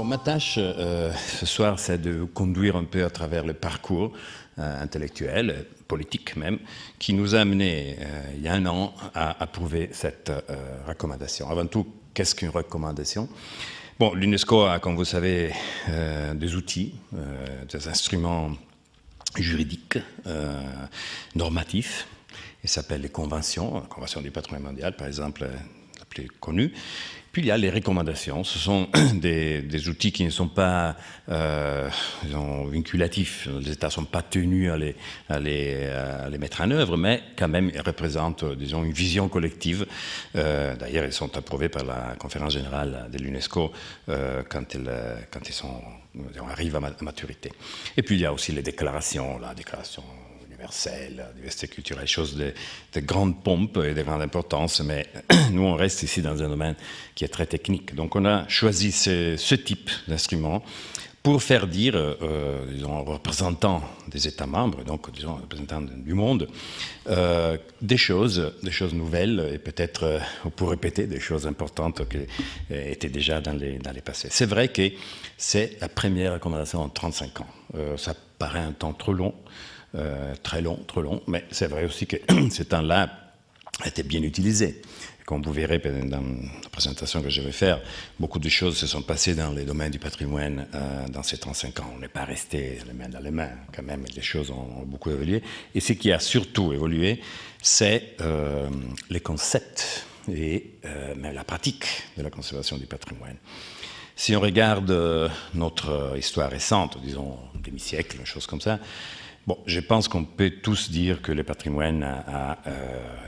ma tâche ce soir, c'est de vous conduire un peu à travers le parcours intellectuel, politique même, qui nous a amené, il y a un an, à approuver cette recommandation. Avant tout, qu'est-ce qu'une recommandation? Bon, l'UNESCO a, comme vous savez, des outils, des instruments juridiques, normatifs. Ils s'appellent les conventions, la Convention du patrimoine mondial, par exemple, la plus connue. Puis il y a les recommandations. Ce sont des outils qui ne sont pas vinculatifs. Les États ne sont pas tenus à les mettre en œuvre, mais quand même, ils représentent, disons, une vision collective. D'ailleurs, ils sont approuvés par la Conférence générale de l'UNESCO quand ils arrivent à maturité. Et puis, il y a aussi les déclarations, la déclaration universelle, la diversité culturelle, choses de grande pompe et de grande importance, mais nous, on reste ici dans un domaine qui est très technique. Donc, on a choisi ce type d'instrument pour faire dire, disons, aux représentants des États membres, donc, disons, aux représentants du monde, des choses nouvelles et peut-être, pour répéter, des choses importantes qui étaient déjà dans les passés. C'est vrai que c'est la première recommandation en 35 ans. Ça paraît un temps trop long, très long, mais c'est vrai aussi que ce temps-là a été bien utilisé. Comme vous verrez dans la présentation que je vais faire, beaucoup de choses se sont passées dans les domaines du patrimoine dans ces 35 ans. On n'est pas resté les mains dans les mains, quand même, les choses ont beaucoup évolué. Et ce qui a surtout évolué, c'est les concepts et même la pratique de la conservation du patrimoine. Si on regarde notre histoire récente, disons demi-siècle, choses comme ça, bon, je pense qu'on peut tous dire que le patrimoine a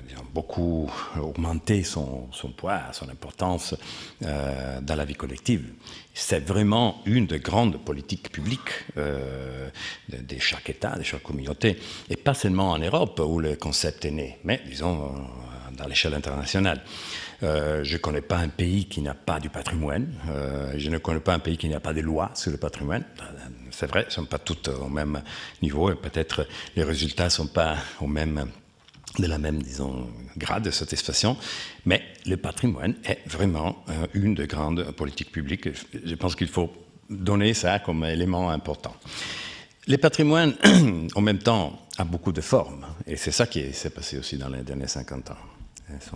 disons, beaucoup augmenté son poids, son importance dans la vie collective. C'est vraiment une des grandes politiques publiques de chaque État, de chaque communauté, et pas seulement en Europe où le concept est né, mais disons dans l'échelle internationale. Je ne connais pas un pays qui n'a pas du patrimoine, je ne connais pas un pays qui n'a pas de lois sur le patrimoine. C'est vrai, elles ne sont pas toutes au même niveau et peut-être les résultats ne sont pas de la même, disons, grade de satisfaction, mais le patrimoine est vraiment une des grandes politiques publiques. Je pense qu'il faut donner ça comme élément important. Le patrimoine, en même temps, a beaucoup de formes, et c'est ça qui s'est passé aussi dans les derniers 50 ans.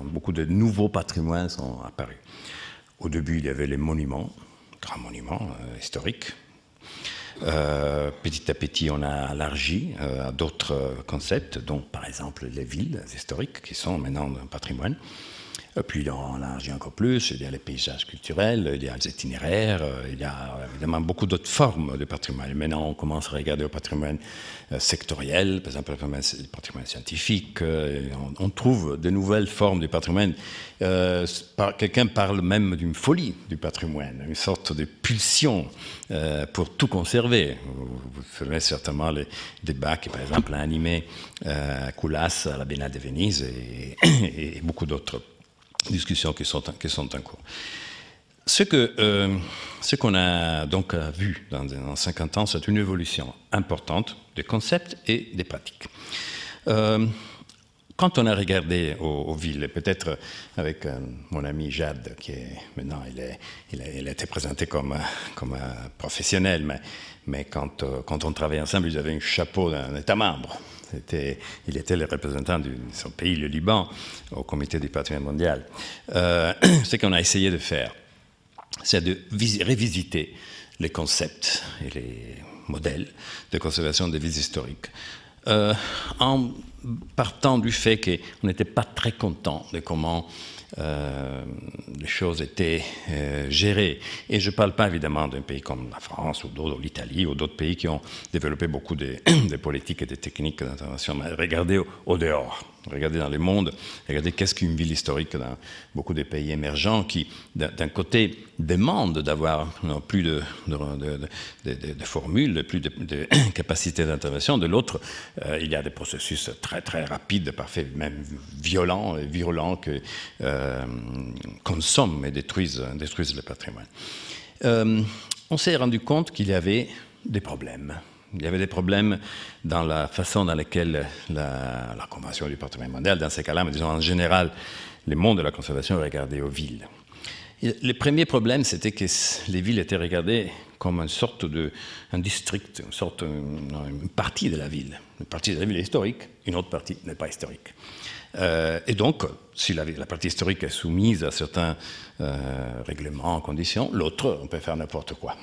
Beaucoup de nouveaux patrimoines sont apparus. Au début, il y avait les monuments, grands monuments historiques. Petit à petit, on a élargi à d'autres concepts, dont par exemple les villes historiques, qui sont maintenant un patrimoine. Puis on a élargi encore plus, il y a les paysages culturels, il y a les itinéraires, il y a évidemment beaucoup d'autres formes de patrimoine. Et maintenant, on commence à regarder le patrimoine sectoriel, par exemple le patrimoine scientifique. On trouve de nouvelles formes de patrimoine. Quelqu'un parle même d'une folie du patrimoine, une sorte de pulsion pour tout conserver. Vous ferez certainement les débats qui, par exemple, a animé Coulas à la Biennale de Venise et beaucoup d'autres discussions qui sont en cours. Ce qu'on a donc vu dans 50 ans, c'est une évolution importante des concepts et des pratiques. Quand on a regardé aux villes, peut-être avec mon ami Jade, qui est maintenant, il a été présenté comme professionnel, mais quand on travaillait ensemble, il avait un chapeau d'un État membre. Il était le représentant de son pays, le Liban, au comité du patrimoine mondial. Ce qu'on a essayé de faire, c'est de revisiter les concepts et les modèles de conservation des villes historiques, en partant du fait qu'on n'était pas très content de comment les choses étaient gérées. Et je ne parle pas évidemment d'un pays comme la France ou l'Italie ou d'autres pays qui ont développé beaucoup de politiques et de techniques d'intervention. Mais regardez au dehors, regardez dans le monde, regardez qu'est-ce qu'une ville historique dans beaucoup de pays émergents qui, d'un côté, demandent d'avoir plus de formules, plus de capacités d'intervention. De l'autre, il y a des processus très très rapides, parfois même violents et virulents que consomment et détruisent le patrimoine. On s'est rendu compte qu'il y avait des problèmes. Il y avait des problèmes dans la façon dans laquelle la Convention du patrimoine mondial, dans ces cas-là, mais disons en général, le monde de la conservation est regardé aux villes. Le premier problème, c'était que les villes étaient regardées comme un district, une partie de la ville. Une partie de la ville est historique, une autre partie n'est pas historique. Et donc, si la partie historique est soumise à certains règlements, conditions, l'autre, on peut faire n'importe quoi.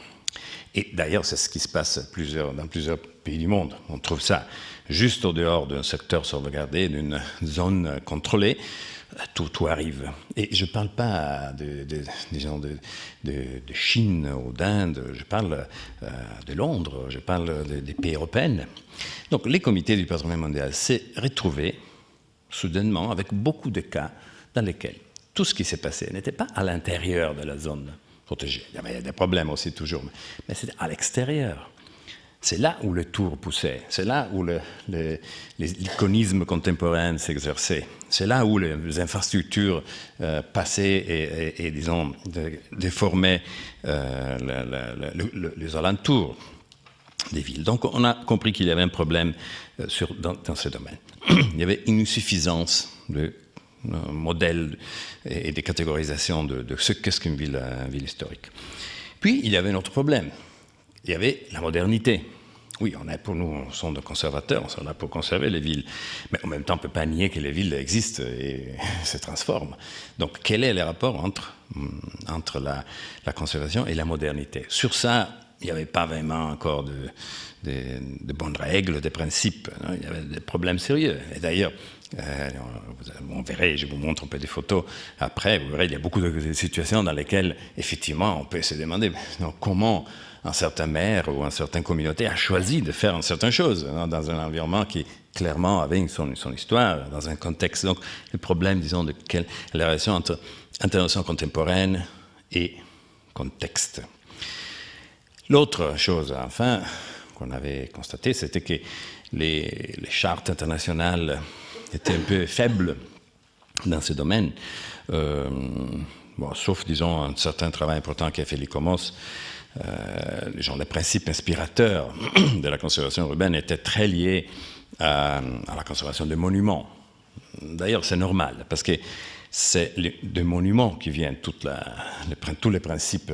Et d'ailleurs, c'est ce qui se passe dans plusieurs pays du monde. On trouve ça juste au dehors d'un secteur sauvegardé, d'une zone contrôlée. Tout arrive. Et je ne parle pas disons de Chine ou d'Inde, je parle de Londres, je parle des pays européens. Donc les comités du patrimoine mondial s'est retrouvé soudainement avec beaucoup de cas dans lesquels tout ce qui s'est passé n'était pas à l'intérieur de la zone protégée. Il y avait des problèmes aussi toujours, mais c'était à l'extérieur. C'est là où le tour poussait, c'est là où l'iconisme contemporain s'exerçait, c'est là où les infrastructures passaient et disons, déformaient les alentours des villes. Donc on a compris qu'il y avait un problème dans ce domaine. Il y avait une insuffisance de modèles et de catégorisation de ce qu'est-ce qu'une ville historique. Puis il y avait un autre problème. Il y avait la modernité. Oui, nous, on sont des conservateurs, on est là pour conserver les villes. Mais en même temps, on ne peut pas nier que les villes existent et se transforment. Donc, quel est le rapport entre la conservation et la modernité? Sur ça, il n'y avait pas vraiment encore de bonnes règles, de principes. Non, il y avait des problèmes sérieux. Et d'ailleurs, on verrait, je vous montre un peu des photos après, vous verrez, il y a beaucoup de situations dans lesquelles, effectivement, on peut se demander non, comment un certain maire ou une certaine communauté a choisi de faire une certaine chose dans un environnement qui clairement avait son histoire, dans un contexte. Donc, le problème, disons, de la relation entre intervention contemporaine et contexte. L'autre chose, enfin, qu'on avait constaté, c'était que les chartes internationales étaient un peu faibles dans ce domaine. Sauf, disons, un certain travail important qu'a fait l'ICOMOS. Les principes inspirateurs de la conservation urbaine étaient très liés à la conservation des monuments. D'ailleurs, c'est normal, parce que c'est des monuments qui viennent, tous les principes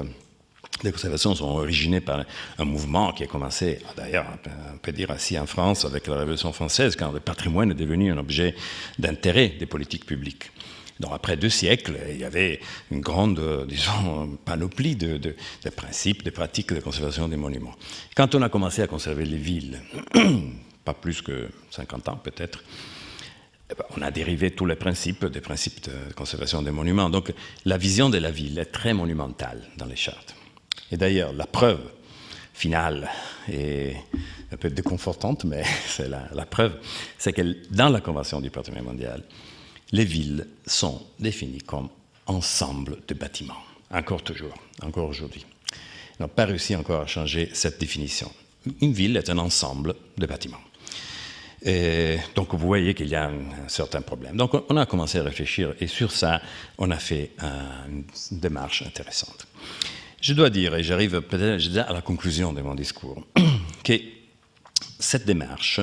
de conservation sont originés par un mouvement qui a commencé, d'ailleurs, on peut dire ainsi en France, avec la Révolution française, quand le patrimoine est devenu un objet d'intérêt des politiques publiques. Donc, après 2 siècles, il y avait une grande, disons, panoplie de principes, de pratiques de conservation des monuments. Quand on a commencé à conserver les villes, pas plus que 50 ans peut-être, on a dérivé tous les principes, des principes de conservation des monuments. Donc, la vision de la ville est très monumentale dans les chartes. Et d'ailleurs, la preuve finale est un peu déconfortante, mais c'est la preuve, c'est que dans la Convention du patrimoine mondial, les villes sont définies comme ensemble de bâtiments, encore aujourd'hui. On n'a pas réussi encore à changer cette définition. Une ville est un ensemble de bâtiments. Et donc vous voyez qu'il y a un certain problème. Donc on a commencé à réfléchir et sur ça, on a fait une démarche intéressante. Je dois dire, et j'arrive peut-être à la conclusion de mon discours, que cette démarche,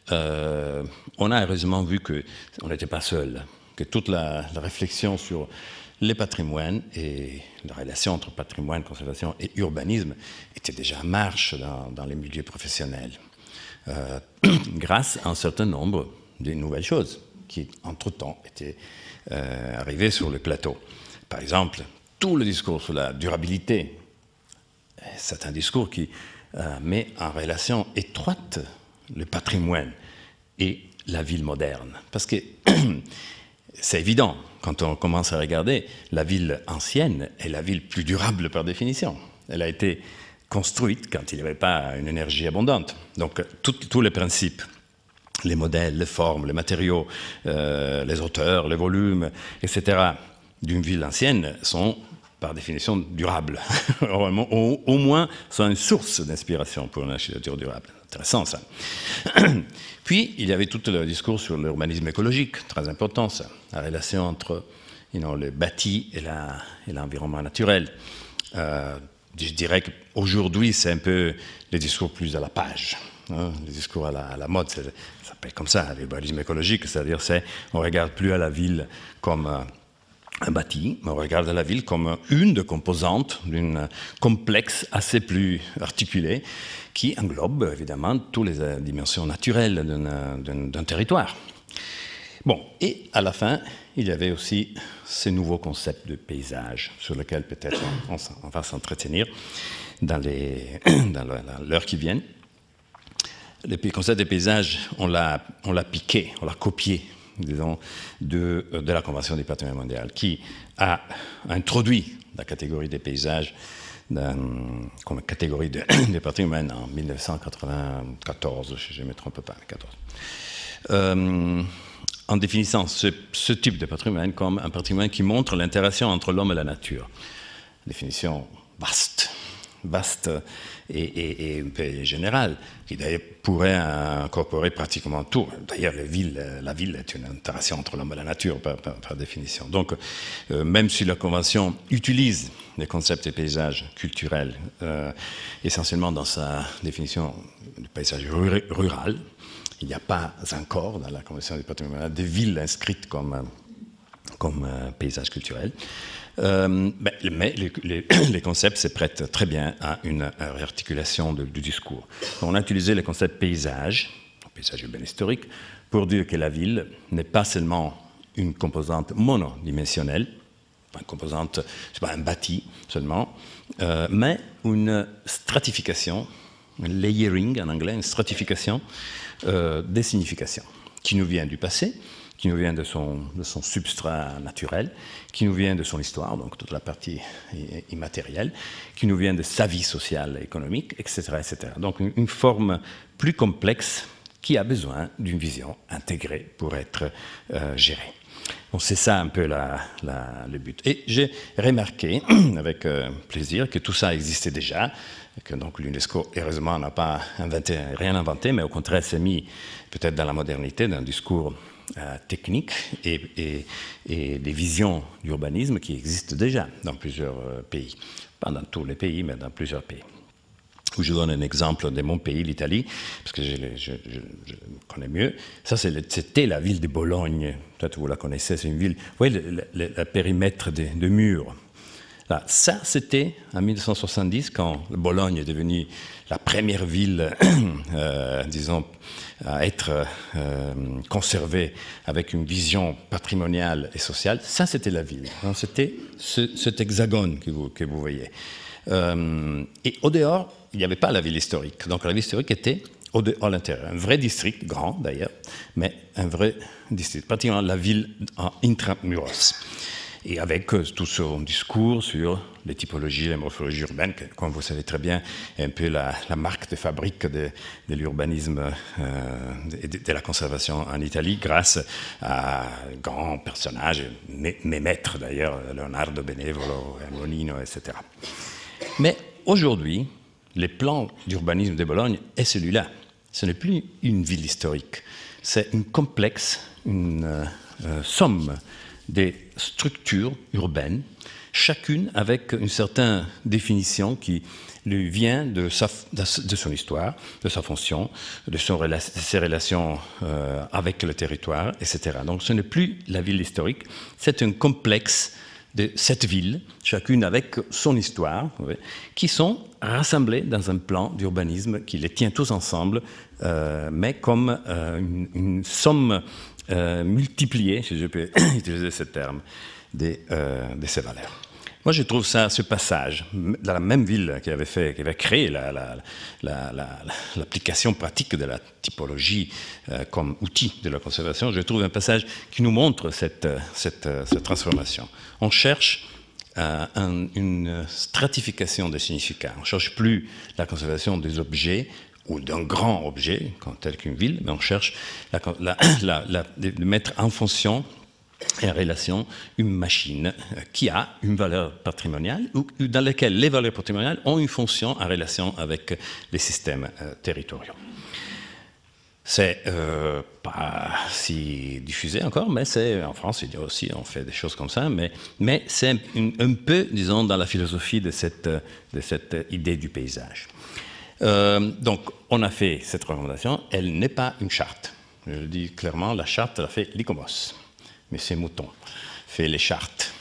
on a heureusement vu qu'on n'était pas seul, que toute la réflexion sur les patrimoines et la relation entre patrimoine, conservation et urbanisme était déjà en marche dans les milieux professionnels, grâce à un certain nombre de nouvelles choses qui, entre-temps, étaient arrivées sur le plateau. Par exemple, tout le discours sur la durabilité, c'est un discours qui met en relation étroite le patrimoine et la ville moderne. Parce que c'est évident, quand on commence à regarder, la ville ancienne est la ville plus durable par définition. Elle a été construite quand il n'y avait pas une énergie abondante. Donc tous les principes, les modèles, les formes, les matériaux, les hauteurs, les volumes, etc., d'une ville ancienne sont par définition durables. Au moins, sont une source d'inspiration pour une architecture durable. Intéressant, ça. Puis, il y avait tout le discours sur l'urbanisme écologique, très important, ça. La relation entre le bâti et l'environnement naturel. Je dirais qu'aujourd'hui, c'est un peu les discours plus à la page. Hein, les discours à la mode, ça s'appelle comme ça, l'urbanisme écologique, c'est-à-dire on ne regarde plus à la ville comme un bâti, on regarde la ville comme une des composantes d'un complexe assez plus articulé qui englobe évidemment toutes les dimensions naturelles d'un territoire. Bon, et à la fin, il y avait aussi ce nouveau concept de paysage sur lequel peut-être on va s'entretenir dans l'heure qui vient. Le concept de paysage, on l'a piqué, on l'a copié, disons, de la Convention du patrimoine mondial, qui a introduit la catégorie des paysages comme catégorie de patrimoine en 1994, si je ne me trompe pas, 14. En définissant ce type de patrimoine comme un patrimoine qui montre l'interaction entre l'homme et la nature. Définition vaste et un peu générale, qui d'ailleurs pourrait incorporer pratiquement tout. D'ailleurs, la ville est une interaction entre l'homme et la nature, par définition. Donc, même si la Convention utilise les concepts de paysage culturel, essentiellement dans sa définition du paysage rural, il n'y a pas encore, dans la Convention du patrimoine, de villes inscrites comme paysage culturel. Mais les concepts se prêtent très bien à une réarticulation du discours. On a utilisé le concept paysage urbain historique, pour dire que la ville n'est pas seulement une composante monodimensionnelle, pas une composante, c'est pas un bâti seulement, mais une stratification, un layering en anglais, une stratification des significations qui nous vient du passé, qui nous vient de son substrat naturel, qui nous vient de son histoire, donc toute la partie immatérielle, qui nous vient de sa vie sociale et économique, etc. etc. Donc une forme plus complexe qui a besoin d'une vision intégrée pour être gérée. Bon, c'est ça un peu le but. Et j'ai remarqué avec plaisir que tout ça existait déjà, que donc l'UNESCO, heureusement, n'a pas rien inventé, mais au contraire s'est mis peut-être dans la modernité d'un discours technique et des visions d'urbanisme qui existent déjà dans plusieurs pays. Pas dans tous les pays, mais dans plusieurs pays. Je donne un exemple de mon pays, l'Italie, parce que je connais mieux. Ça, c'était la ville de Bologne. Peut-être vous la connaissez, c'est une ville. Vous voyez le périmètre de murs. Là, ça, c'était en 1970, quand Bologne est devenue la première ville, disons, à être conservée avec une vision patrimoniale et sociale. Ça, c'était la ville. C'était cet hexagone que vous voyez. Et au dehors, il n'y avait pas la ville historique. Donc la ville historique était à l'intérieur. Un vrai district, grand d'ailleurs, mais un vrai district. Pratiquement la ville en intramuros. Et avec tout son discours sur les typologies, les morphologies urbaines, que, comme vous savez très bien, est un peu la marque de fabrique de l'urbanisme et de la conservation en Italie, grâce à grands personnages, mes maîtres d'ailleurs, Leonardo Benevolo, Monino, etc. Mais aujourd'hui, les plans d'urbanisme de Bologne est celui-là. Ce n'est plus une ville historique, c'est une complexe, une somme des structures urbaines, chacune avec une certaine définition qui lui vient de son histoire, de sa fonction, de ses relations avec le territoire, etc. Donc ce n'est plus la ville historique, c'est un complexe de cette ville, chacune avec son histoire, qui sont rassemblés dans un plan d'urbanisme qui les tient tous ensemble, mais comme une somme multipliée, si je peux utiliser ce terme, de ces valeurs. Moi, je trouve ce passage, dans la même ville qui avait créé l'application pratique de la typologie comme outil de la conservation, je trouve un passage qui nous montre cette transformation. On cherche une stratification des significats. On ne cherche plus la conservation des objets ou d'un grand objet, tel qu'une ville, mais on cherche de mettre en fonction et en relation une machine qui a une valeur patrimoniale ou dans laquelle les valeurs patrimoniales ont une fonction en relation avec les systèmes territoriaux. C'est pas si diffusé encore, mais en France, il y a aussi, on fait des choses comme ça, mais c'est un peu, disons, dans la philosophie de cette idée du paysage. Donc, on a fait cette recommandation, elle n'est pas une charte. Je le dis clairement, la charte l'a fait l'ICOMOS. Mais c'est Mouton fait les chartes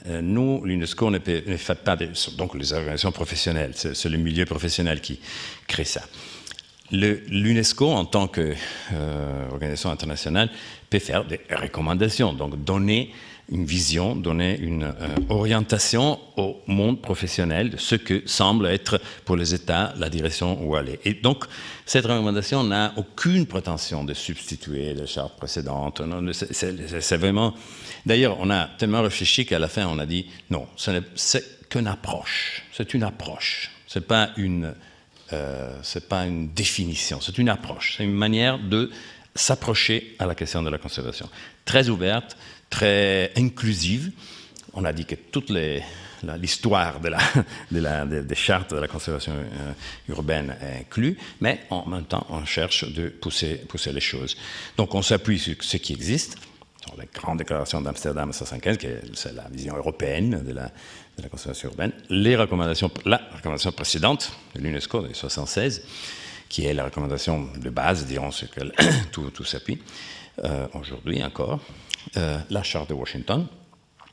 nous, l'UNESCO ne fait pas donc les organisations professionnelles, c'est le milieu professionnel qui crée ça. L'UNESCO, en tant qu'organisation internationale, peut faire des recommandations, donc donner une vision, donner une orientation au monde professionnel de ce que semble être pour les États la direction où aller. Et donc, cette recommandation n'a aucune prétention de substituer les chartes précédentes. C'est vraiment... D'ailleurs, on a tellement réfléchi qu'à la fin, on a dit non, c'est qu'une approche. C'est une approche. C'est pas une définition, c'est une approche. C'est une manière de s'approcher à la question de la conservation. Très ouverte, très inclusive. On a dit que toute l'histoire des chartes de la conservation urbaine est inclue, mais en même temps, on cherche de pousser les choses. Donc, on s'appuie sur ce qui existe, sur la grande déclaration d'Amsterdam 1975, c'est la vision européenne de la conservation urbaine, la recommandation précédente de l'UNESCO de 1976, qui est la recommandation de base, dirons, sur laquelle tout s'appuie, aujourd'hui encore, la charte de Washington,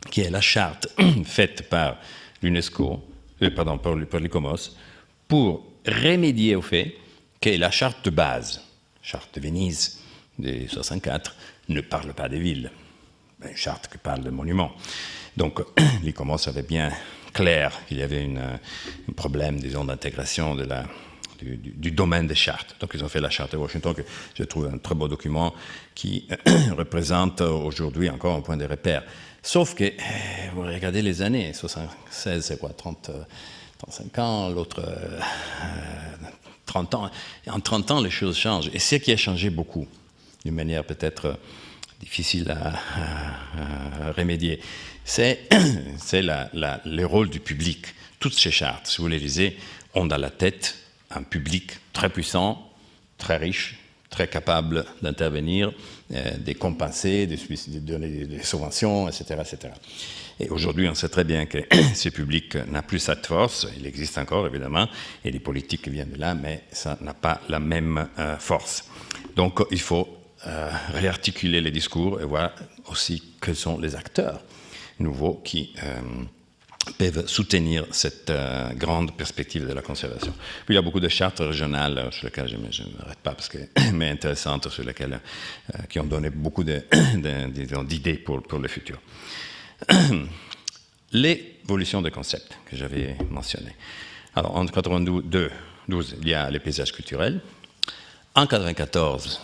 qui est la charte faite par l'UNESCO, par l'ICOMOS, pour remédier au fait que la charte de base, charte de Venise de 1964, ne parle pas des villes, une charte qui parle de monuments. Donc, l'ICOMOS avait bien clair qu'il y avait un problème, disons, d'intégration du domaine des chartes. Donc, ils ont fait la charte de Washington, que je trouve un très beau document qui représente aujourd'hui encore un point de repère. Sauf que, vous regardez les années, 76, c'est quoi, 35 ans, l'autre 30 ans. Et en 30 ans, les choses changent. Et ce qui a changé beaucoup, d'une manière peut-être difficile à remédier, c'est le rôle du public. Toutes ces chartes, si vous les lisez, ont dans la tête un public très puissant, très riche, très capable d'intervenir, de compenser, de donner des subventions, etc., etc. Et aujourd'hui, on sait très bien que ce public n'a plus cette force. Il existe encore, évidemment, et les politiques viennent de là, mais ça n'a pas la même force. Donc, il faut réarticuler les discours et voir aussi quels sont les acteurs nouveaux qui peuvent soutenir cette grande perspective de la conservation. Puis il y a beaucoup de chartes régionales sur lesquelles je ne m'arrête pas, mais intéressantes, sur lesquelles qui ont donné beaucoup d'idées pour le futur. L'évolution des concepts que j'avais mentionné. Alors, en 1992, il y a les paysages culturels. En 1994,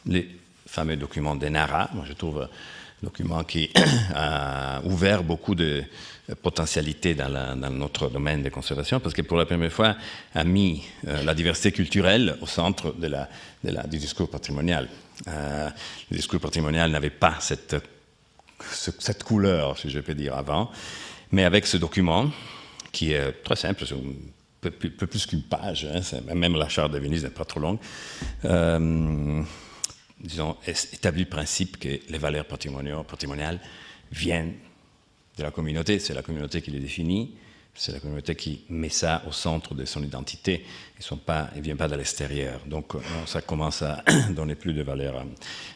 les fameux documents d'Enara, moi je trouve un document qui a ouvert beaucoup de potentialités dans notre domaine de conservation, parce que pour la première fois a mis la diversité culturelle au centre du discours patrimonial. Le discours patrimonial n'avait pas cette couleur, si je peux dire, avant, mais avec ce document, qui est très simple, peu plus qu'une page, hein, même la charte de Venise n'est pas trop longue, disons, établit le principe que les valeurs patrimoniales viennent de la communauté, c'est la communauté qui les définit, c'est la communauté qui met ça au centre de son identité, ils ne viennent pas de l'extérieur. Donc ça commence à donner plus de valeur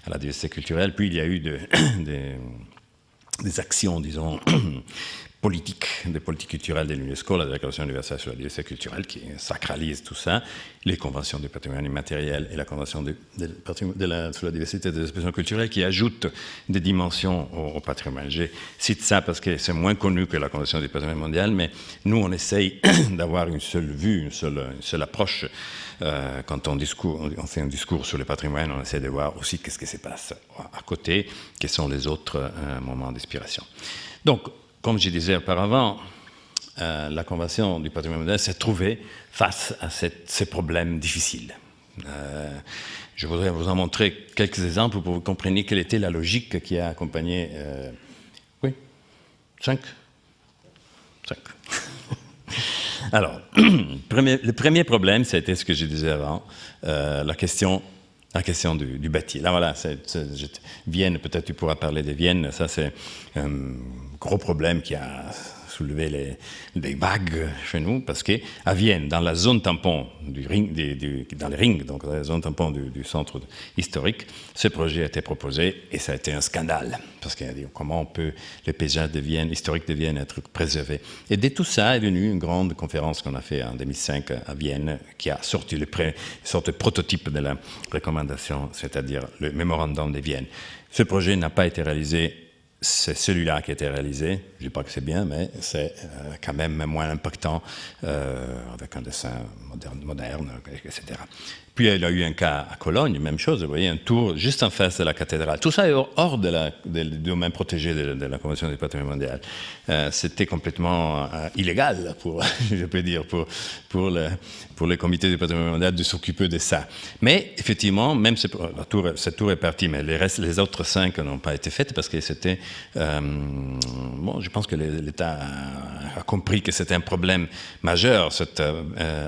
à la diversité culturelle. Puis il y a eu des actions, disons, des politiques culturelles de l'UNESCO, la Déclaration universelle sur la diversité culturelle, qui sacralise tout ça, les conventions du patrimoine immatériel et la convention sur la diversité des expressions culturelles, qui ajoutent des dimensions au patrimoine. Je cite ça parce que c'est moins connu que la convention du patrimoine mondial, mais nous, on essaye d'avoir une seule vue, une seule approche. Quand on fait un discours sur le patrimoine, on essaie de voir aussi qu'est-ce qui se passe à côté, quels sont les autres moments d'inspiration. Donc, comme je disais auparavant, la Convention du patrimoine mondial s'est trouvée face à ces problèmes difficiles. Je voudrais vous en montrer quelques exemples pour que vous compreniez quelle était la logique qui a accompagné... oui, 5. Alors, le premier problème, c'était ce que je disais avant, la question du bâti. Là, voilà, Vienne, peut-être tu pourras parler de Vienne, ça c'est un gros problème qui a soulevé des vagues chez nous, parce qu'à Vienne, dans la zone tampon du ring, dans les rings, donc dans la zone tampon du centre historique, ce projet a été proposé et ça a été un scandale, parce qu'il a dit comment le paysage de Vienne, historique de Vienne, être préservé. Et de tout ça est venue une grande conférence qu'on a fait en 2005 à Vienne, qui a sorti une sorte de prototype de la recommandation, c'est-à-dire le mémorandum de Vienne. Ce projet n'a pas été réalisé. C'est celui-là qui a été réalisé. Je ne dis pas que c'est bien, mais c'est quand même moins impactant, avec un dessin moderne, etc. Puis il y a eu un cas à Cologne, même chose, vous voyez, un tour juste en face de la cathédrale. Tout ça est hors du domaine protégé de la Convention du patrimoine mondial. C'était complètement illégal, je peux dire, pour le comité du patrimoine mondial de s'occuper de ça. Mais effectivement, même cette tour est partie, mais les autres 5 n'ont pas été faites parce que c'était... je pense que l'État a compris que c'était un problème majeur, cette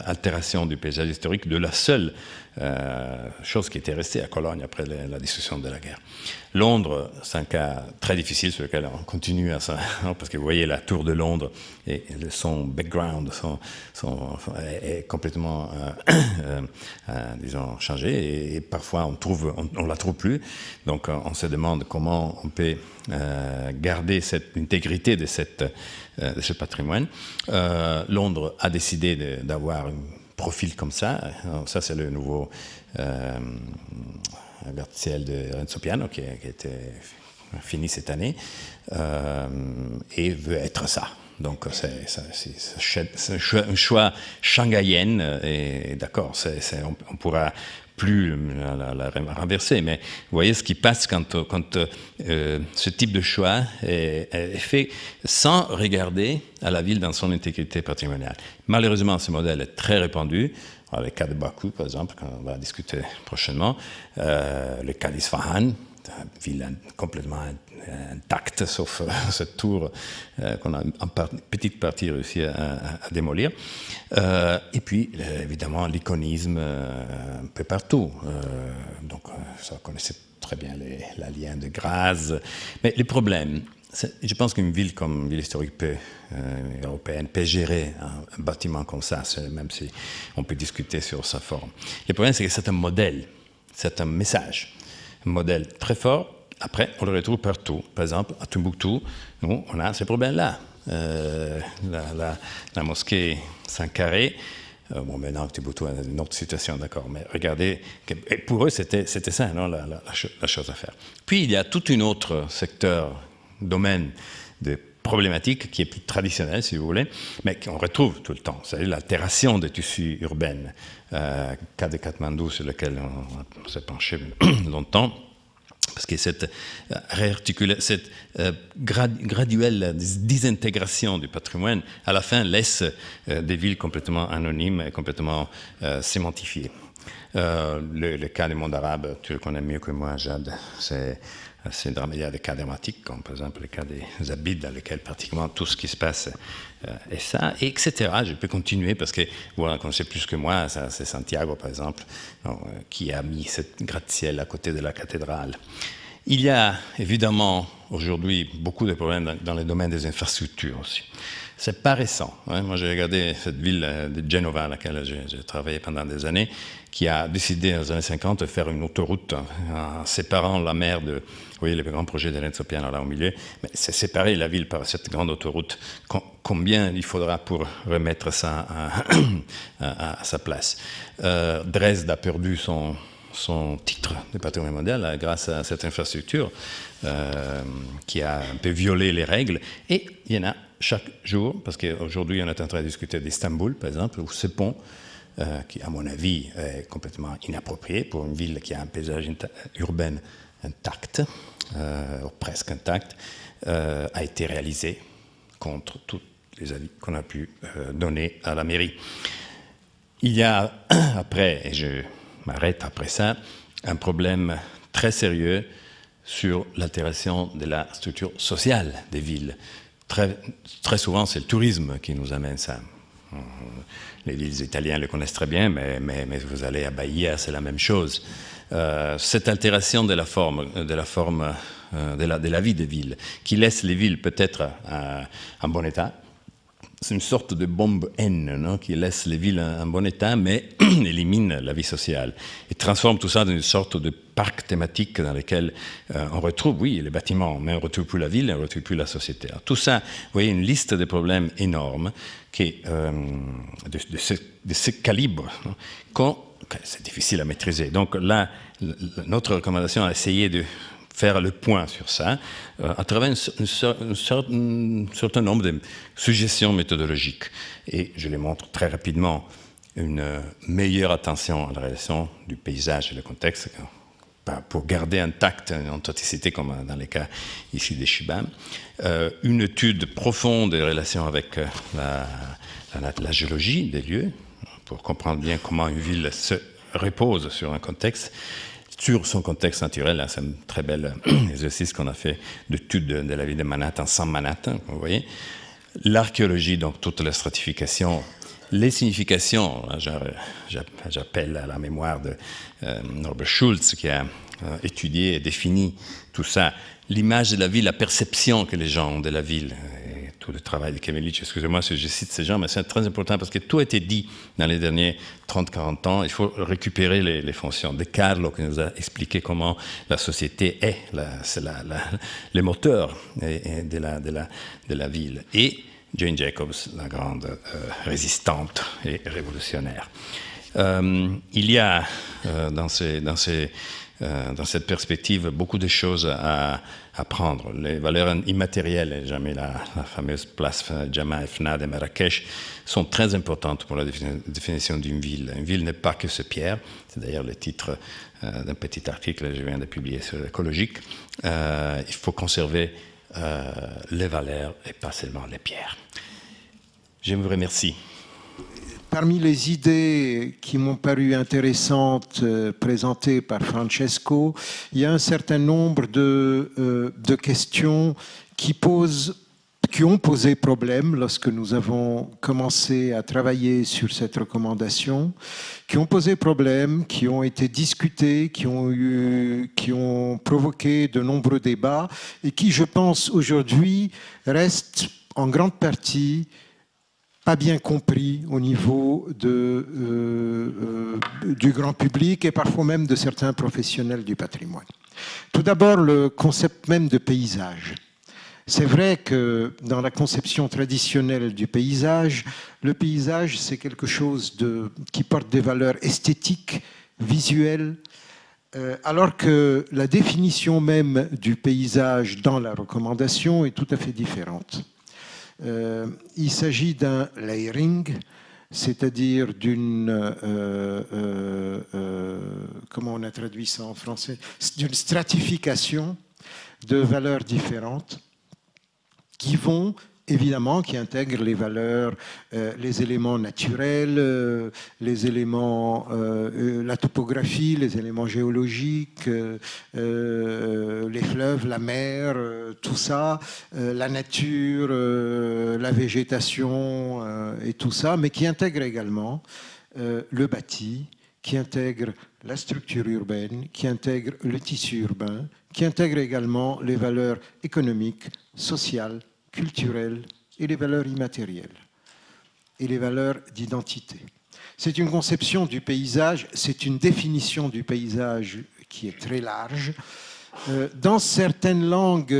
altération du paysage historique, de la seule chose qui était restée à Cologne après la destruction de la guerre. Londres, c'est un cas très difficile sur lequel on continue à ça, parce que vous voyez la tour de Londres et son background est complètement, disons, changé, et parfois on la trouve plus. Donc on se demande comment on peut garder cette intégrité de ce patrimoine. Londres a décidé d'avoir un profil comme ça. Ça, c'est le nouveau gratte-ciel de Renzo Piano qui a été fini cette année et veut être ça. Donc c'est un choix shanghaïen, et d'accord, on pourra plus la renverser, mais vous voyez ce qui passe quand ce type de choix est fait sans regarder à la ville dans son intégrité patrimoniale. Malheureusement, ce modèle est très répandu. Alors, le cas de Bakou, par exemple, qu'on va discuter prochainement, le cas d'Isfahan, ville complètement intacte, sauf cette tour qu'on a en petite partie réussi à démolir. Et puis, évidemment, l'iconisme un peu partout. Donc, ça, on connaissait très bien l'alien de Graz. Mais le problème, je pense qu'une ville comme ville historique européenne peut gérer un bâtiment comme ça, même si on peut discuter sur sa forme. Le problème, c'est que c'est un modèle, c'est un message. Un modèle très fort. Après, on le retrouve partout. Par exemple, à Tombouctou, nous, on a ces problèmes-là. La mosquée Sankharé, bon, maintenant, Tombouctou a une autre situation, d'accord, mais regardez, et pour eux, c'était ça, non, la chose à faire. Puis, il y a tout un autre secteur, domaine de problématique qui est plus traditionnel, si vous voulez, mais qu'on retrouve tout le temps. C'est l'altération des tissus urbains. Cas de Katmandou, sur lequel on s'est penché longtemps, parce que cette graduelle désintégration du patrimoine, à la fin, laisse des villes complètement anonymes et complètement sémantifiées. Le cas du monde arabe, tu le connais mieux que moi, Jade, il y a des cas dramatiques, comme par exemple le cas des Abides, dans lesquels pratiquement tout ce qui se passe est ça, et etc. Je peux continuer parce que vous en connaissez plus que moi, c'est Santiago par exemple, qui a mis cette gratte-ciel à côté de la cathédrale. Il y a évidemment aujourd'hui beaucoup de problèmes dans le domaine des infrastructures aussi. C'est pas récent. Hein. Moi, j'ai regardé cette ville de Genova, à laquelle j'ai travaillé pendant des années, qui a décidé dans les années 50 de faire une autoroute en séparant la mer de... Vous voyez, le grand projet de Renzo Piano là au milieu. Mais c'est séparer la ville par cette grande autoroute. Combien il faudra pour remettre ça à sa place? Dresde a perdu son titre de patrimoine mondial grâce à cette infrastructure qui a un peu violé les règles. Et il y en a chaque jour, parce qu'aujourd'hui on est en train de discuter d'Istanbul, par exemple, où ce pont, qui à mon avis est complètement inapproprié pour une ville qui a un paysage urbain intact, ou presque intact, a été réalisé contre tous les avis qu'on a pu donner à la mairie. Il y a après, et je m'arrête après ça, un problème très sérieux sur l'altération de la structure sociale des villes. Très souvent, c'est le tourisme qui nous amène ça. Les villes italiennes le connaissent très bien, mais vous allez à Bahia, c'est la même chose. Cette altération de la forme de la vie des villes, qui laisse les villes peut-être en bon état, c'est une sorte de bombe N, non, qui laisse les villes en bon état, mais élimine la vie sociale et transforme tout ça dans une sorte de parc thématique dans lequel on retrouve, oui, les bâtiments, mais on ne retrouve plus la ville, on ne retrouve plus la société. Alors, tout ça, vous voyez, une liste de problèmes énormes qui, de ce calibre, c'est difficile à maîtriser. Donc là, notre recommandation a essayé de faire le point sur ça à travers un certain nombre de suggestions méthodologiques. Et je les montre très rapidement. Une meilleure attention à la relation du paysage et le contexte pour garder intact une authenticité comme dans les cas ici des Shibam. Une étude profonde des relations avec la géologie des lieux pour comprendre bien comment une ville se repose sur un contexte, sur son contexte naturel. C'est un très bel exercice qu'on a fait d'étude de la ville de Manhattan sans Manhattan, vous voyez. L'archéologie, donc toute la stratification, les significations. J'appelle à la mémoire de Norbert Schulz qui a étudié et défini tout ça. L'image de la ville, la perception que les gens ont de la ville. Et tout le travail de Kemelich, excusez-moi si je cite ces gens, mais c'est très important parce que tout a été dit dans les derniers 30-40 ans. Il faut récupérer les fonctions. De Carlo qui nous a expliqué comment la société est, c'est le moteur de la ville. Et Jane Jacobs, la grande résistante et révolutionnaire. Il y a dans cette perspective beaucoup de choses à prendre. Les valeurs immatérielles, et jamais la fameuse place Jama Fna de Marrakech, sont très importantes pour la définition d'une ville. Une ville n'est pas que ce pierre. C'est d'ailleurs le titre d'un petit article que je viens de publier sur l'écologique. Il faut conserver les valeurs et pas seulement les pierres. Je vous remercie. Parmi les idées qui m'ont paru intéressantes présentées par Francesco, il y a un certain nombre de questions qui ont posé problème lorsque nous avons commencé à travailler sur cette recommandation, qui ont posé problème, qui ont été discutées, qui ont provoqué de nombreux débats et qui, je pense, aujourd'hui restent en grande partie pas bien compris au niveau du grand public et parfois même de certains professionnels du patrimoine. Tout d'abord, le concept même de paysage. C'est vrai que dans la conception traditionnelle du paysage, le paysage, c'est quelque chose qui porte des valeurs esthétiques, visuelles, alors que la définition même du paysage dans la recommandation est tout à fait différente. Il s'agit d'un layering, c'est-à-dire comment on a traduit ça en français, d'une stratification de valeurs différentes qui vont, évidemment, qui intègrent les valeurs, les éléments naturels, les éléments, la topographie, les éléments géologiques, les fleuves, la mer, tout ça, la nature, la végétation et tout ça, mais qui intègrent également le bâti, qui intègre la structure urbaine, qui intègre le tissu urbain, qui intègre également les valeurs économiques, sociales, culturelles et les valeurs immatérielles et les valeurs d'identité. C'est une conception du paysage, c'est une définition du paysage qui est très large. Dans certaines langues,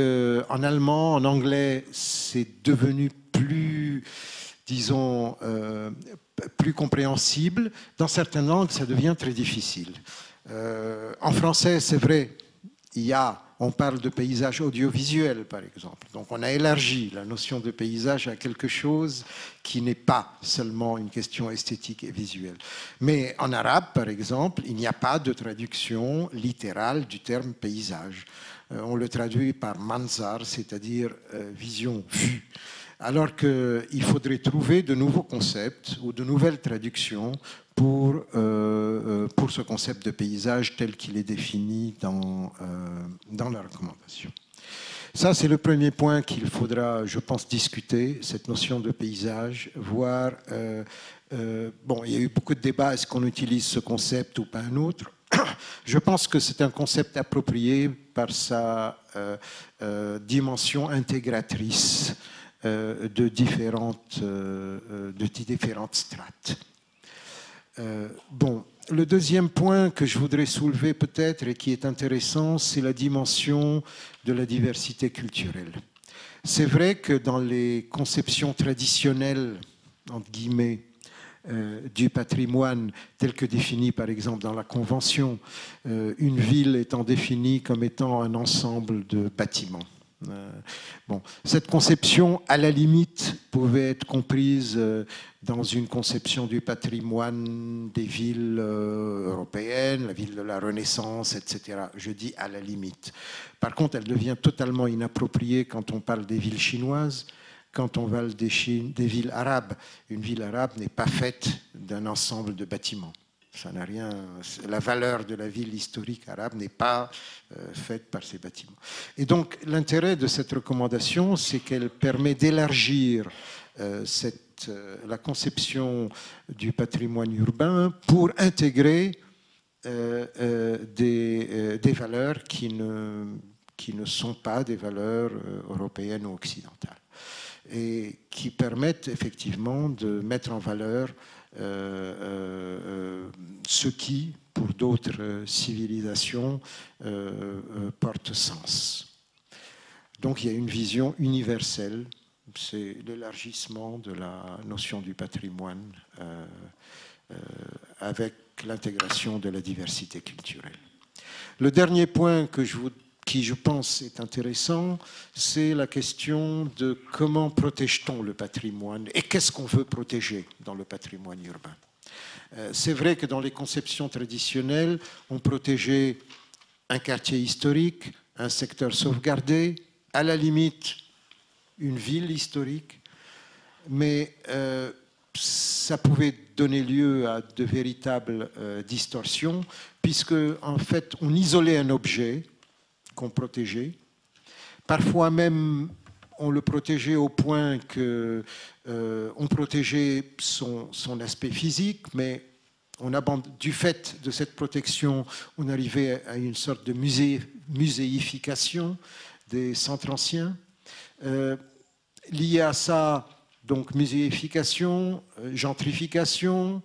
en allemand, en anglais, c'est devenu plus, disons, plus compréhensible. Dans certaines langues, ça devient très difficile. En français, c'est vrai, on parle de paysage audiovisuel, par exemple. Donc on a élargi la notion de paysage à quelque chose qui n'est pas seulement une question esthétique et visuelle. Mais en arabe, par exemple, il n'y a pas de traduction littérale du terme paysage. On le traduit par manzar, c'est-à-dire vision, vue. Alors qu'il faudrait trouver de nouveaux concepts ou de nouvelles traductions pour ce concept de paysage tel qu'il est défini dans la recommandation. Ça, c'est le premier point qu'il faudra, je pense, discuter, cette notion de paysage, voir... bon, il y a eu beaucoup de débats, est-ce qu'on utilise ce concept ou pas un autre? Je pense que c'est un concept approprié par sa dimension intégratrice. de différentes strates. Bon, le deuxième point que je voudrais soulever peut-être et qui est intéressant, c'est la dimension de la diversité culturelle. C'est vrai que dans les conceptions traditionnelles, entre guillemets, du patrimoine tel que défini par exemple dans la Convention, une ville étant définie comme étant un ensemble de bâtiments. Bon, cette conception, à la limite, pouvait être comprise dans une conception du patrimoine des villes européennes, la ville de la Renaissance, etc. Je dis à la limite. Par contre, elle devient totalement inappropriée quand on parle des villes chinoises, quand on parle des villes arabes. Une ville arabe n'est pas faite d'un ensemble de bâtiments. Ça n'a rien. La valeur de la ville historique arabe n'est pas faite par ces bâtiments. Et donc, l'intérêt de cette recommandation, c'est qu'elle permet d'élargir la conception du patrimoine urbain pour intégrer des valeurs qui ne sont pas des valeurs européennes ou occidentales, et qui permettent effectivement de mettre en valeur ce qui, pour d'autres civilisations, porte sens. Donc il y a une vision universelle, c'est l'élargissement de la notion du patrimoine avec l'intégration de la diversité culturelle. Le dernier point qui je pense est intéressant, c'est la question de comment protège-t-on le patrimoine et qu'est-ce qu'on veut protéger dans le patrimoine urbain. C'est vrai que dans les conceptions traditionnelles, on protégeait un quartier historique, un secteur sauvegardé, à la limite une ville historique, mais ça pouvait donner lieu à de véritables distorsions, puisque en fait on isolait un objet qu'on protégeait. Parfois même, on le protégeait au point que on protégeait son aspect physique, mais du fait de cette protection, on arrivait à une sorte de muséification des centres anciens. Lié à ça, donc muséification, gentrification,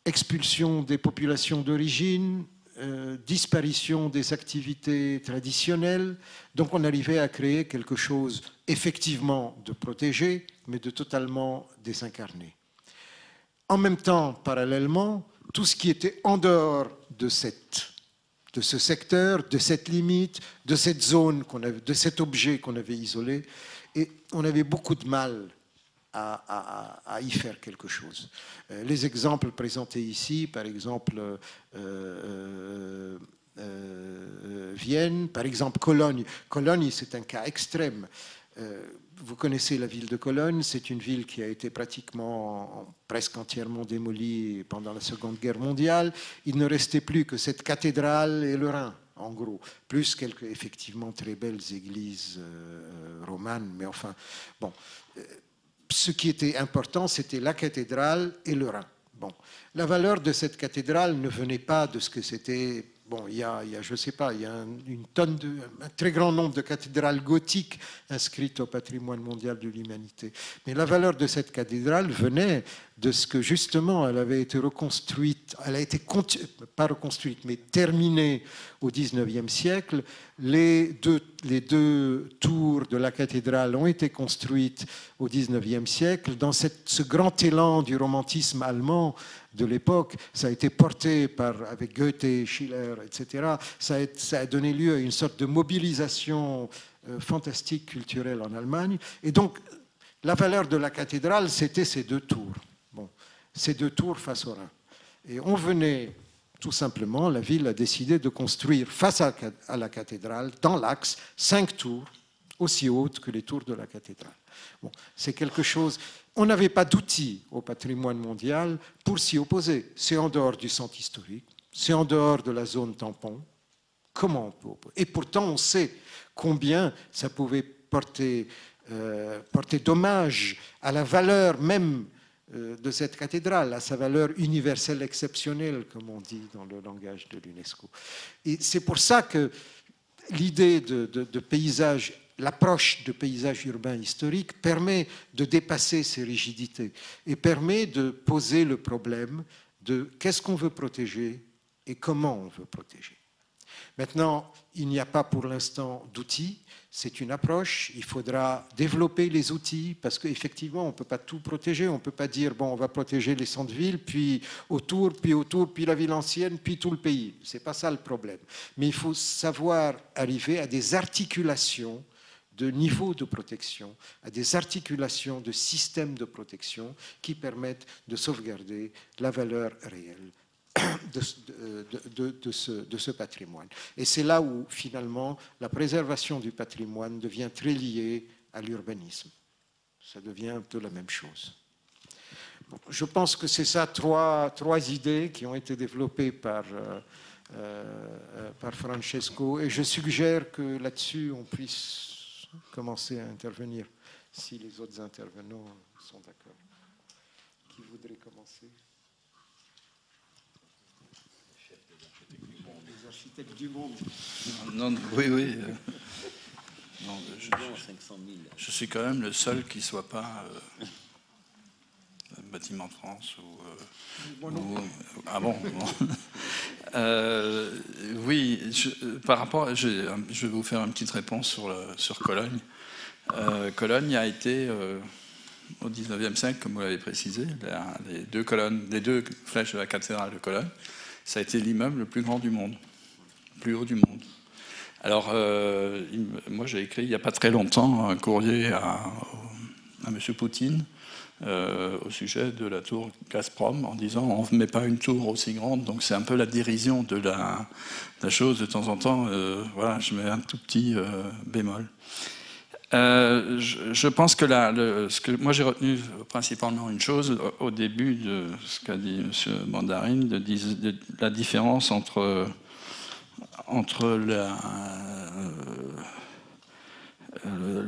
expulsion des populations d'origine, disparition des activités traditionnelles. Donc on arrivait à créer quelque chose effectivement de protégé, mais de totalement désincarné. En même temps, parallèlement, tout ce qui était en dehors de ce secteur, de cette limite, de cette zone, de cet objet qu'on avait isolé, et on avait beaucoup de mal à y faire quelque chose. Les exemples présentés ici, par exemple Vienne, par exemple Cologne. Cologne, c'est un cas extrême. Vous connaissez la ville de Cologne, c'est une ville qui a été presque entièrement démolie pendant la Seconde Guerre mondiale. Il ne restait plus que cette cathédrale et le Rhin, en gros, plus quelques effectivement très belles églises romanes, mais enfin, bon. Ce qui était important, c'était la cathédrale et le Rhin. Bon. La valeur de cette cathédrale ne venait pas de ce que c'était. Bon, il y a je ne sais pas, il y a un très grand nombre de cathédrales gothiques inscrites au patrimoine mondial de l'humanité. Mais la valeur de cette cathédrale venait de ce que justement elle avait été reconstruite, elle a été pas reconstruite, mais terminée au XIXe siècle. Les deux tours de la cathédrale ont été construites au XIXe siècle dans ce grand élan du romantisme allemand de l'époque. Ça a été porté avec Goethe, Schiller, etc. Ça a donné lieu à une sorte de mobilisation fantastique culturelle en Allemagne. Et donc, la valeur de la cathédrale, c'était ces deux tours. Bon, ces deux tours face au Rhin. Et on venait, tout simplement, la ville a décidé de construire face à la cathédrale, dans l'axe, 5 tours aussi hautes que les tours de la cathédrale. Bon, c'est quelque chose. On n'avait pas d'outils au patrimoine mondial pour s'y opposer. C'est en dehors du centre historique, c'est en dehors de la zone tampon. Comment on peut opposer? Et pourtant, on sait combien ça pouvait porter dommage à la valeur même de cette cathédrale, à sa valeur universelle exceptionnelle, comme on dit dans le langage de l'UNESCO. Et c'est pour ça que l'idée de paysage l'approche de paysage urbain historique permet de dépasser ces rigidités et permet de poser le problème de qu'est-ce qu'on veut protéger et comment on veut protéger. Maintenant, il n'y a pas pour l'instant d'outils, c'est une approche, il faudra développer les outils parce qu'effectivement, on ne peut pas tout protéger, on ne peut pas dire, bon, on va protéger les centres-villes, puis autour, puis la ville ancienne, puis tout le pays. Ce n'est pas ça le problème. Mais il faut savoir arriver à des articulations de niveaux de protection, à des articulations de systèmes de protection qui permettent de sauvegarder la valeur réelle de ce patrimoine. Et c'est là où, finalement, la préservation du patrimoine devient très liée à l'urbanisme. Ça devient un peu la même chose. Bon, je pense que c'est ça, trois idées qui ont été développées par Francesco, et je suggère que là-dessus, on puisse commencer à intervenir, si les autres intervenants sont d'accord. Qui voudrait commencer ? Du monde. Non, oui, oui. Non, je suis quand même le seul qui ne soit pas Bâtiment de France ah bon, oui, par rapport, je vais vous faire une petite réponse sur Cologne. Cologne a été, au XIXe siècle, comme vous l'avez précisé, les deux flèches de la cathédrale de Cologne, ça a été l'immeuble le plus grand du monde. Plus haut du monde. Alors, moi j'ai écrit il n'y a pas très longtemps un courrier à M. Poutine au sujet de la tour Gazprom en disant on ne met pas une tour aussi grande, donc c'est un peu la dérision de la chose de temps en temps. Voilà, je mets un tout petit bémol. Je pense que moi j'ai retenu principalement une chose au début de ce qu'a dit M. Mandarin, de la différence entre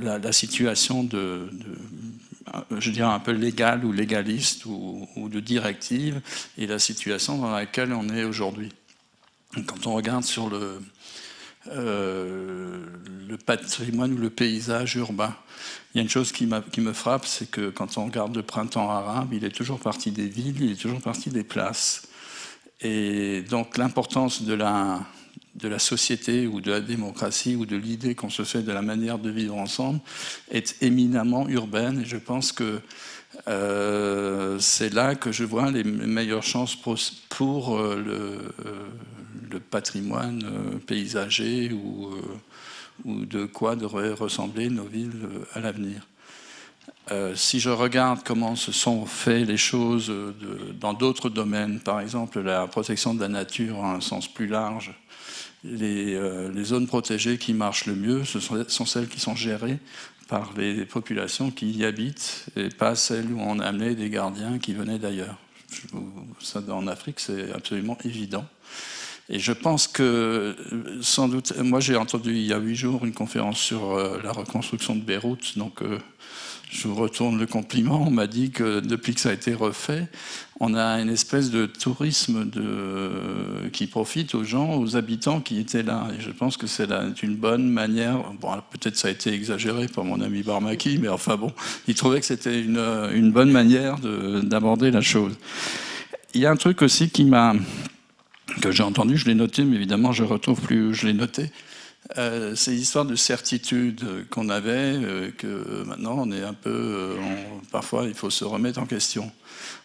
la situation je dirais un peu légale ou légaliste ou de directive et la situation dans laquelle on est aujourd'hui. Quand on regarde sur le patrimoine ou le paysage urbain, il y a une chose qui me frappe, c'est que quand on regarde le printemps arabe, il est toujours parti des villes, il est toujours parti des places. Et donc l'importance de la société ou de la démocratie ou de l'idée qu'on se fait de la manière de vivre ensemble est éminemment urbaine. Et je pense que c'est là que je vois les meilleures chances pour le patrimoine paysager ou de quoi devraient ressembler nos villes à l'avenir. Si je regarde comment se sont fait les choses dans d'autres domaines, par exemple la protection de la nature à un sens plus large, les zones protégées qui marchent le mieux, ce sont celles qui sont gérées par les populations qui y habitent et pas celles où on a amené des gardiens qui venaient d'ailleurs. Ça, en Afrique, c'est absolument évident. Et je pense que, sans doute, moi j'ai entendu il y a 8 jours une conférence sur la reconstruction de Beyrouth, donc je vous retourne le compliment. On m'a dit que depuis que ça a été refait, on a une espèce de tourisme qui profite aux gens, aux habitants qui étaient là. Et je pense que c'est une bonne manière, bon, peut-être ça a été exagéré par mon ami Barmaki, mais enfin bon, il trouvait que c'était une bonne manière d'aborder la chose. Il y a un truc aussi que j'ai entendu, je l'ai noté, mais évidemment je ne retrouve plus où je l'ai noté. C'est l'histoire de certitude qu'on avait, que maintenant on est un peu... parfois il faut se remettre en question.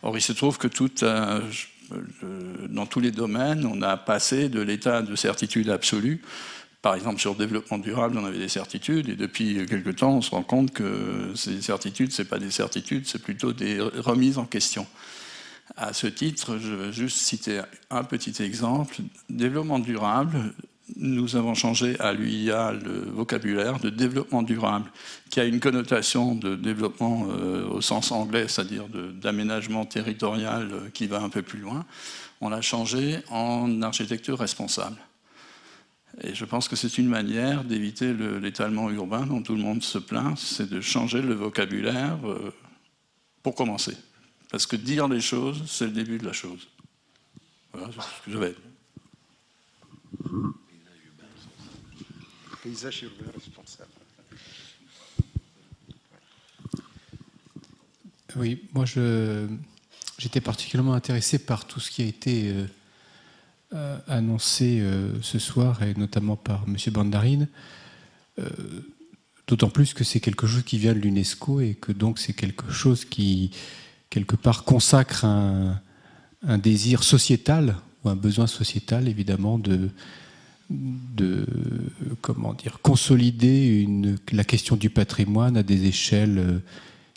Or il se trouve que dans tous les domaines, on a passé de l'état de certitude absolue. Par exemple, sur le développement durable, on avait des certitudes, et depuis quelque temps, on se rend compte que ces certitudes, ce n'est pas des certitudes, c'est plutôt des remises en question. À ce titre, je vais juste citer un petit exemple. Développement durable, nous avons changé à l'UIA le vocabulaire de développement durable, qui a une connotation de développement au sens anglais, c'est-à-dire d'aménagement territorial qui va un peu plus loin. On l'a changé en architecture responsable. Et je pense que c'est une manière d'éviter l'étalement urbain dont tout le monde se plaint, c'est de changer le vocabulaire pour commencer. Parce que dire les choses, c'est le début de la chose. Voilà, c'est ce que je vais dire. Paysage urbain responsable. Oui, moi j'étais particulièrement intéressé par tout ce qui a été annoncé ce soir, et notamment par M. Bandarine, d'autant plus que c'est quelque chose qui vient de l'UNESCO et que donc c'est quelque chose qui, quelque part, consacre un désir sociétal, ou un besoin sociétal, évidemment, de comment dire, consolider la question du patrimoine à des échelles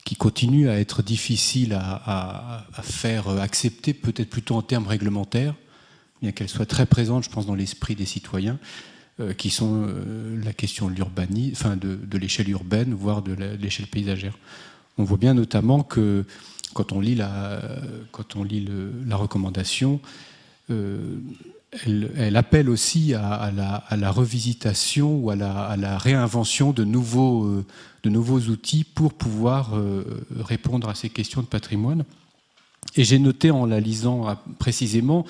qui continuent à être difficiles à faire accepter, peut-être plutôt en termes réglementaires, bien qu'elles soient très présentes, je pense, dans l'esprit des citoyens, qui sont la question de l'urbanisme, enfin de l'échelle urbaine, voire de l'échelle paysagère. On voit bien notamment que quand on lit la recommandation, elle appelle aussi à la revisitation ou à la réinvention de nouveaux outils pour pouvoir répondre à ces questions de patrimoine. Et j'ai noté en la lisant précisément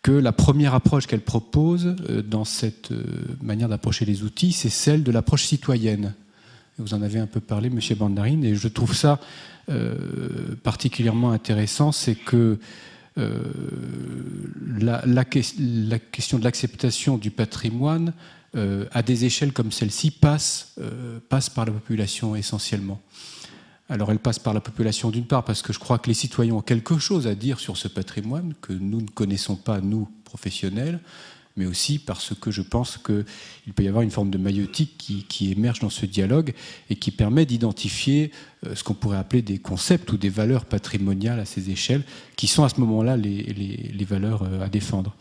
que la première approche qu'elle propose dans cette manière d'approcher les outils, c'est celle de l'approche citoyenne. Vous en avez un peu parlé, M. Bandarine, et je trouve ça particulièrement intéressant, c'est que la question de l'acceptation du patrimoine à des échelles comme celle-ci passe par la population essentiellement. Alors elle passe par la population d'une part parce que je crois que les citoyens ont quelque chose à dire sur ce patrimoine que nous ne connaissons pas, nous, professionnels, mais aussi parce que je pense qu'il peut y avoir une forme de maïeutique qui émerge dans ce dialogue et qui permet d'identifier ce qu'on pourrait appeler des concepts ou des valeurs patrimoniales à ces échelles, qui sont à ce moment-là les valeurs à défendre.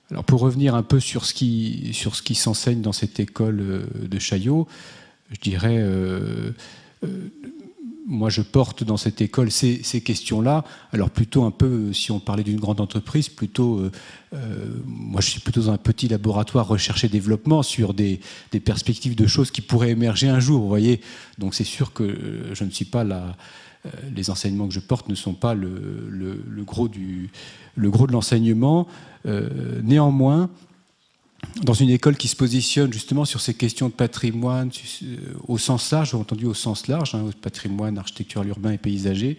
Alors pour revenir un peu sur ce qui s'enseigne dans cette école de Chaillot, je dirais... moi, je porte dans cette école ces questions-là. Alors plutôt un peu, si on parlait d'une grande entreprise, plutôt, moi je suis plutôt dans un petit laboratoire recherche et développement sur des perspectives de choses qui pourraient émerger un jour, vous voyez. Donc c'est sûr que je ne suis pas là... les enseignements que je porte ne sont pas le gros de l'enseignement. Néanmoins, dans une école qui se positionne justement sur ces questions de patrimoine au sens large, j'ai entendu au sens large, hein, patrimoine architectural urbain et paysager,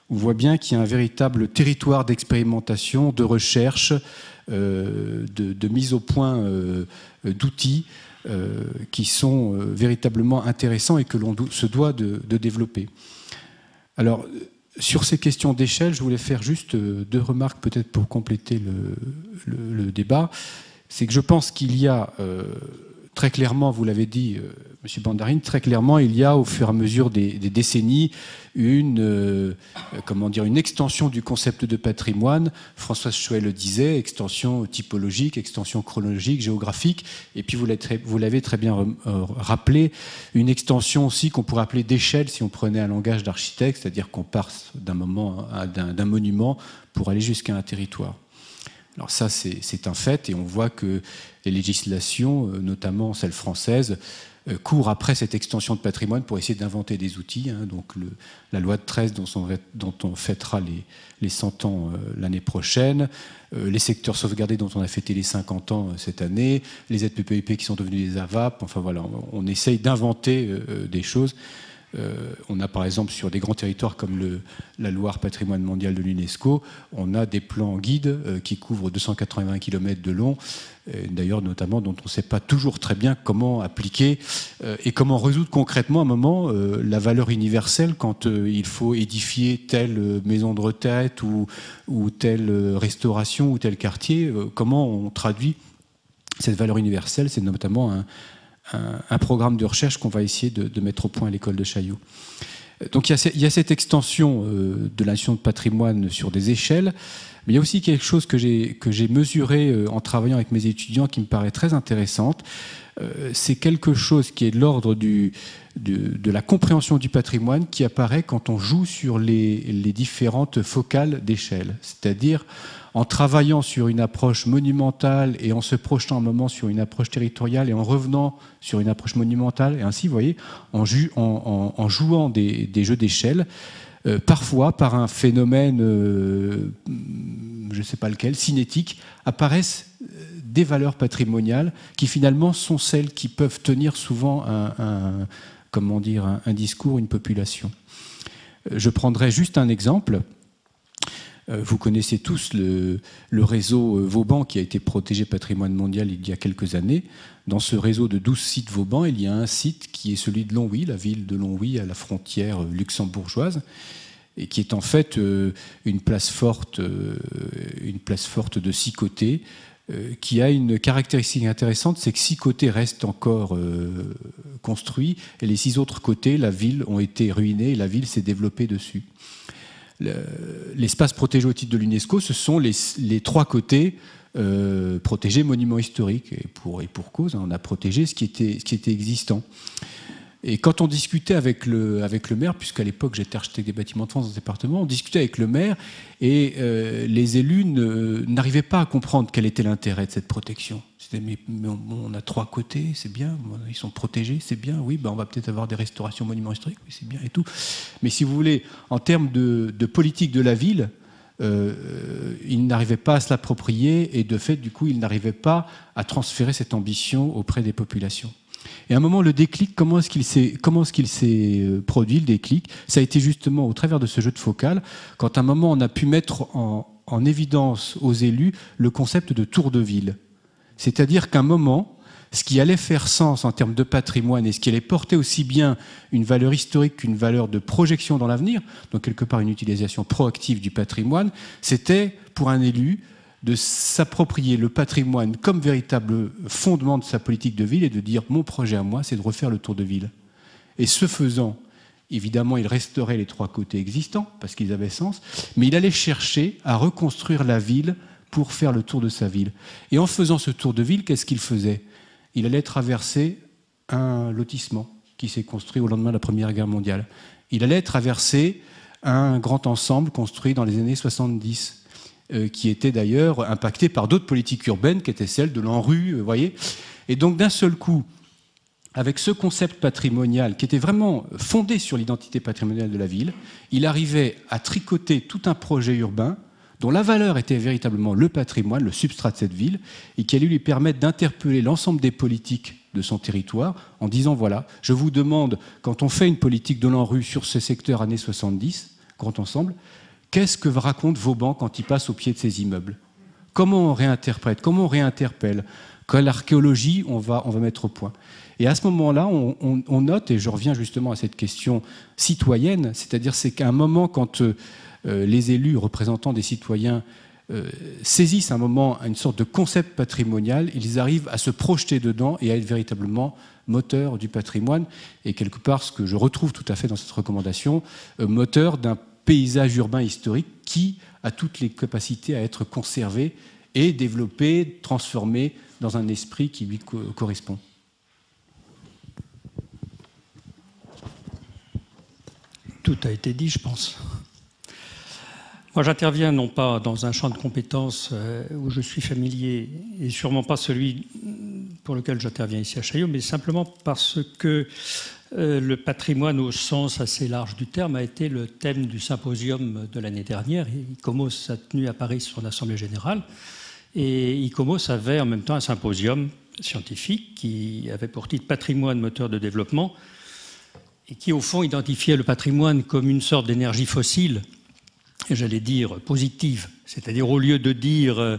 on voit bien qu'il y a un véritable territoire d'expérimentation, de recherche, de mise au point d'outils qui sont véritablement intéressants et que l'on se doit de développer. Alors, sur ces questions d'échelle, je voulais faire juste deux remarques peut-être pour compléter le débat. C'est que je pense qu'il y a très clairement, vous l'avez dit, M. Bandarine, très clairement, il y a au fur et à mesure des décennies une extension du concept de patrimoine. Françoise Chouet le disait, extension typologique, extension chronologique, géographique, et puis vous l'avez très bien rappelé, une extension aussi qu'on pourrait appeler d'échelle si on prenait un langage d'architecte, c'est-à-dire qu'on part d'un monument pour aller jusqu'à un territoire. Alors ça, c'est un fait, et on voit que les législations, notamment celles françaises, courent après cette extension de patrimoine pour essayer d'inventer des outils. Hein. Donc la loi de 13 dont on fêtera les 100 ans l'année prochaine, les secteurs sauvegardés dont on a fêté les 50 ans cette année, les ZPPIP qui sont devenus des AVAP, enfin voilà, on essaye d'inventer des choses. On a par exemple sur des grands territoires comme la Loire patrimoine mondial de l'UNESCO, on a des plans guides qui couvrent 280 km de long, d'ailleurs notamment dont on ne sait pas toujours très bien comment appliquer et comment résoudre concrètement à un moment la valeur universelle quand il faut édifier telle maison de retraite ou telle restauration ou tel quartier, comment on traduit cette valeur universelle. C'est notamment un programme de recherche qu'on va essayer de mettre au point à l'école de Chaillot. Donc il y a cette extension de la notion de patrimoine sur des échelles, mais il y a aussi quelque chose que j'ai mesuré en travaillant avec mes étudiants qui me paraît très intéressante. C'est quelque chose qui est de l'ordre de la compréhension du patrimoine qui apparaît quand on joue sur les différentes focales d'échelle, c'est-à-dire en travaillant sur une approche monumentale et en se projetant un moment sur une approche territoriale et en revenant sur une approche monumentale, et ainsi, vous voyez, en jouant des jeux d'échelle, parfois par un phénomène, je ne sais pas lequel, cinétique, apparaissent des valeurs patrimoniales qui finalement sont celles qui peuvent tenir souvent un discours, une population. Je prendrai juste un exemple. Vous connaissez tous le réseau Vauban qui a été protégé patrimoine mondial il y a quelques années. Dans ce réseau de 12 sites Vauban, il y a un site qui est celui de Longwy, la ville de Longwy à la frontière luxembourgeoise, et qui est en fait une place forte de 6 côtés, qui a une caractéristique intéressante, c'est que 6 côtés restent encore construits, et les 6 autres côtés, la ville, ont été ruinés, et la ville s'est développée dessus. L'espace protégé au titre de l'UNESCO, ce sont les 3 côtés protégés monuments historiques. Et pour cause, on a protégé ce qui était existant. Et quand on discutait avec le maire, puisqu'à l'époque j'étais architecte des bâtiments de France dans ce département, on discutait avec le maire et les élus n'arrivaient pas à comprendre quel était l'intérêt de cette protection. C'était mais on a 3 côtés, c'est bien, ils sont protégés, c'est bien, oui, on va peut-être avoir des restaurations monuments historiques, oui, c'est bien et tout. Mais si vous voulez, en termes de politique de la ville, ils n'arrivaient pas à se l'approprier et de fait, du coup, ils n'arrivaient pas à transférer cette ambition auprès des populations. Et à un moment, le déclic, comment est-ce qu'il s'est produit, le déclic? Ça a été justement au travers de ce jeu de focale, quand à un moment, on a pu mettre en évidence aux élus le concept de tour de ville. C'est-à-dire qu'à un moment, ce qui allait faire sens en termes de patrimoine et ce qui allait porter aussi bien une valeur historique qu'une valeur de projection dans l'avenir, donc quelque part une utilisation proactive du patrimoine, c'était pour un élu de s'approprier le patrimoine comme véritable fondement de sa politique de ville et de dire mon projet à moi, c'est de refaire le tour de ville. Et ce faisant, évidemment, il restaurait les 3 côtés existants parce qu'ils avaient sens, mais il allait chercher à reconstruire la ville pour faire le tour de sa ville. Et en faisant ce tour de ville, qu'est-ce qu'il faisait? Il allait traverser un lotissement qui s'est construit au lendemain de la Première Guerre mondiale. Il allait traverser un grand ensemble construit dans les années 70, qui était d'ailleurs impacté par d'autres politiques urbaines, qui étaient celles de l'ANRU, vous voyez. Et donc, d'un seul coup, avec ce concept patrimonial qui était vraiment fondé sur l'identité patrimoniale de la ville, il arrivait à tricoter tout un projet urbain dont la valeur était véritablement le patrimoine, le substrat de cette ville, et qui allait lui permettre d'interpeller l'ensemble des politiques de son territoire en disant, voilà, je vous demande, quand on fait une politique de l'ANRU sur ce secteur années 70, grand ensemble, qu'est-ce que raconte Vauban quand il passe au pied de ces immeubles? Comment on réinterprète? Comment on réinterpelle? Quelle archéologie on va mettre au point? Et à ce moment-là, on note, et je reviens justement à cette question citoyenne, c'est-à-dire c'est qu'à un moment, quand les élus représentants des citoyens saisissent un moment une sorte de concept patrimonial, ils arrivent à se projeter dedans et à être véritablement moteur du patrimoine. Et quelque part, ce que je retrouve tout à fait dans cette recommandation, moteur d'un paysage urbain historique qui a toutes les capacités à être conservé et développé, transformé dans un esprit qui lui correspond. Tout a été dit, je pense. Moi, j'interviens non pas dans un champ de compétences où je suis familier, et sûrement pas celui pour lequel j'interviens ici à Chaillot, mais simplement parce que le patrimoine au sens assez large du terme a été le thème du symposium de l'année dernière. ICOMOS a tenu à Paris son assemblée générale, et ICOMOS avait en même temps un symposium scientifique qui avait pour titre « Patrimoine, moteur de développement », et qui, au fond, identifiait le patrimoine comme une sorte d'énergie fossile, et j'allais dire positive, c'est-à-dire au lieu de dire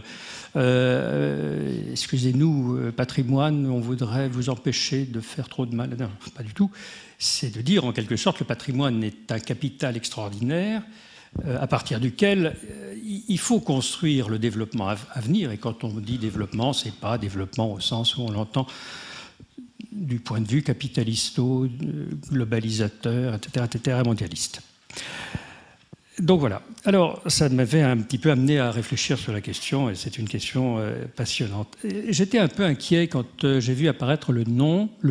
excusez-nous, patrimoine, on voudrait vous empêcher de faire trop de mal. Non, pas du tout. C'est de dire en quelque sorte que le patrimoine est un capital extraordinaire à partir duquel il faut construire le développement à venir. Et quand on dit développement, ce n'est pas développement au sens où on l'entend du point de vue capitalisto, globalisateur, etc., mondialiste. Donc voilà. Alors, ça m'avait un petit peu amené à réfléchir sur la question, et c'est une question passionnante. J'étais un peu inquiet quand j'ai vu apparaître le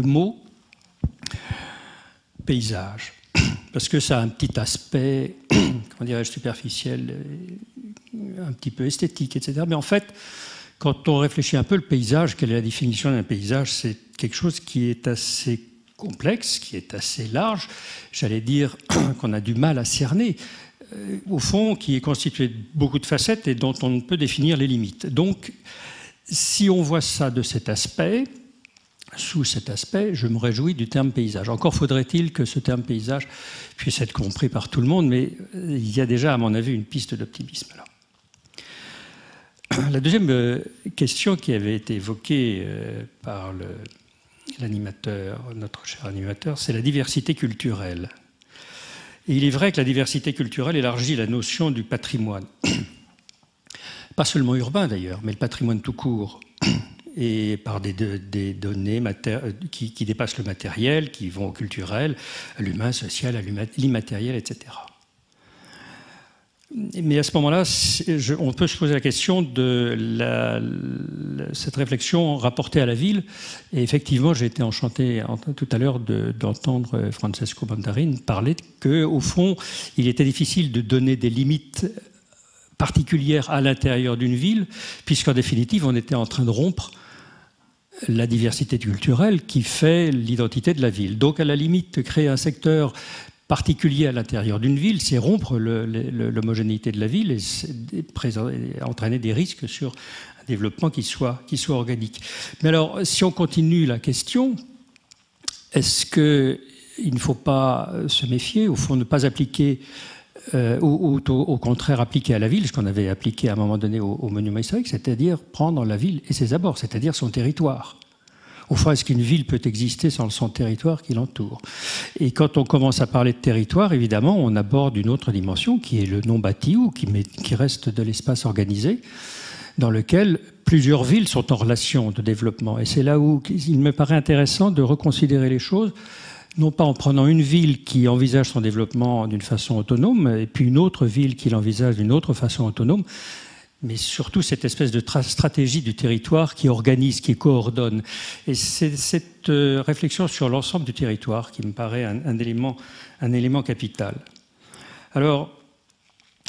mot paysage, parce que ça a un petit aspect, comment dirais-je, superficiel, un petit peu esthétique, etc. Mais en fait, quand on réfléchit un peu le paysage, quelle est la définition d'un paysage? C'est quelque chose qui est assez complexe, qui est assez large, j'allais dire qu'on a du mal à cerner. Au fond, qui est constitué de beaucoup de facettes et dont on ne peut définir les limites. Donc, si on voit ça de cet aspect, sous cet aspect, je me réjouis du terme paysage. Encore faudrait-il que ce terme paysage puisse être compris par tout le monde, mais il y a déjà, à mon avis, une piste d'optimisme là. La deuxième question qui avait été évoquée par l'animateur, notre cher animateur, c'est la diversité culturelle. Et il est vrai que la diversité culturelle élargit la notion du patrimoine. Pas seulement urbain d'ailleurs, mais le patrimoine tout court. Et par des données qui dépassent le matériel, qui vont au culturel, à l'humain, social, à l'immatériel, etc. Mais à ce moment-là, on peut se poser la question de cette réflexion rapportée à la ville. Et effectivement, j'ai été enchanté tout à l'heure d'entendre Francesco Bandarin parler qu'au fond, il était difficile de donner des limites particulières à l'intérieur d'une ville, puisqu'en définitive, on était en train de rompre la diversité culturelle qui fait l'identité de la ville. Donc, à la limite, créer un secteur particulier à l'intérieur d'une ville, c'est rompre l'homogénéité de la ville et entraîner des risques sur un développement qui soit organique. Mais alors, si on continue la question, est-ce qu'il ne faut pas se méfier, au fond, ne pas appliquer, ou au contraire appliquer à la ville ce qu'on avait appliqué à un moment donné au monument historique, c'est-à-dire prendre la ville et ses abords, c'est-à-dire son territoire. Au fond, est-ce qu'une ville peut exister sans son territoire qui l'entoure? Et quand on commence à parler de territoire, évidemment, on aborde une autre dimension qui est le non bâti ou qui reste de l'espace organisé, dans lequel plusieurs villes sont en relation de développement. Et c'est là où il me paraît intéressant de reconsidérer les choses, non pas en prenant une ville qui envisage son développement d'une façon autonome, et puis une autre ville qui l'envisage d'une autre façon autonome, mais surtout cette espèce de stratégie du territoire qui organise, qui coordonne. Et c'est cette réflexion sur l'ensemble du territoire qui me paraît un élément capital. Alors,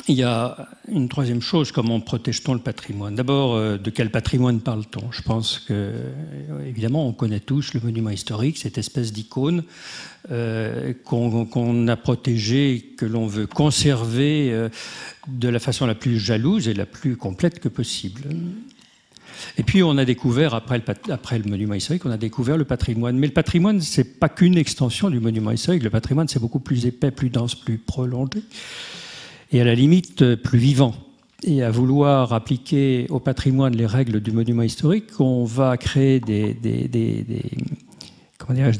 il y a une troisième chose, comment protège-t-on le patrimoine? D'abord, de quel patrimoine parle-t-on? Je pense que, évidemment, on connaît tous le monument historique, cette espèce d'icône qu'on a protégée, que l'on veut conserver de la façon la plus jalouse et la plus complète que possible. Et puis, on a découvert, après le monument historique, on a découvert le patrimoine. Mais le patrimoine, ce n'est pas qu'une extension du monument historique. Le patrimoine, c'est beaucoup plus épais, plus dense, plus prolongé. Et à la limite, plus vivant. Et à vouloir appliquer au patrimoine les règles du monument historique, on va créer des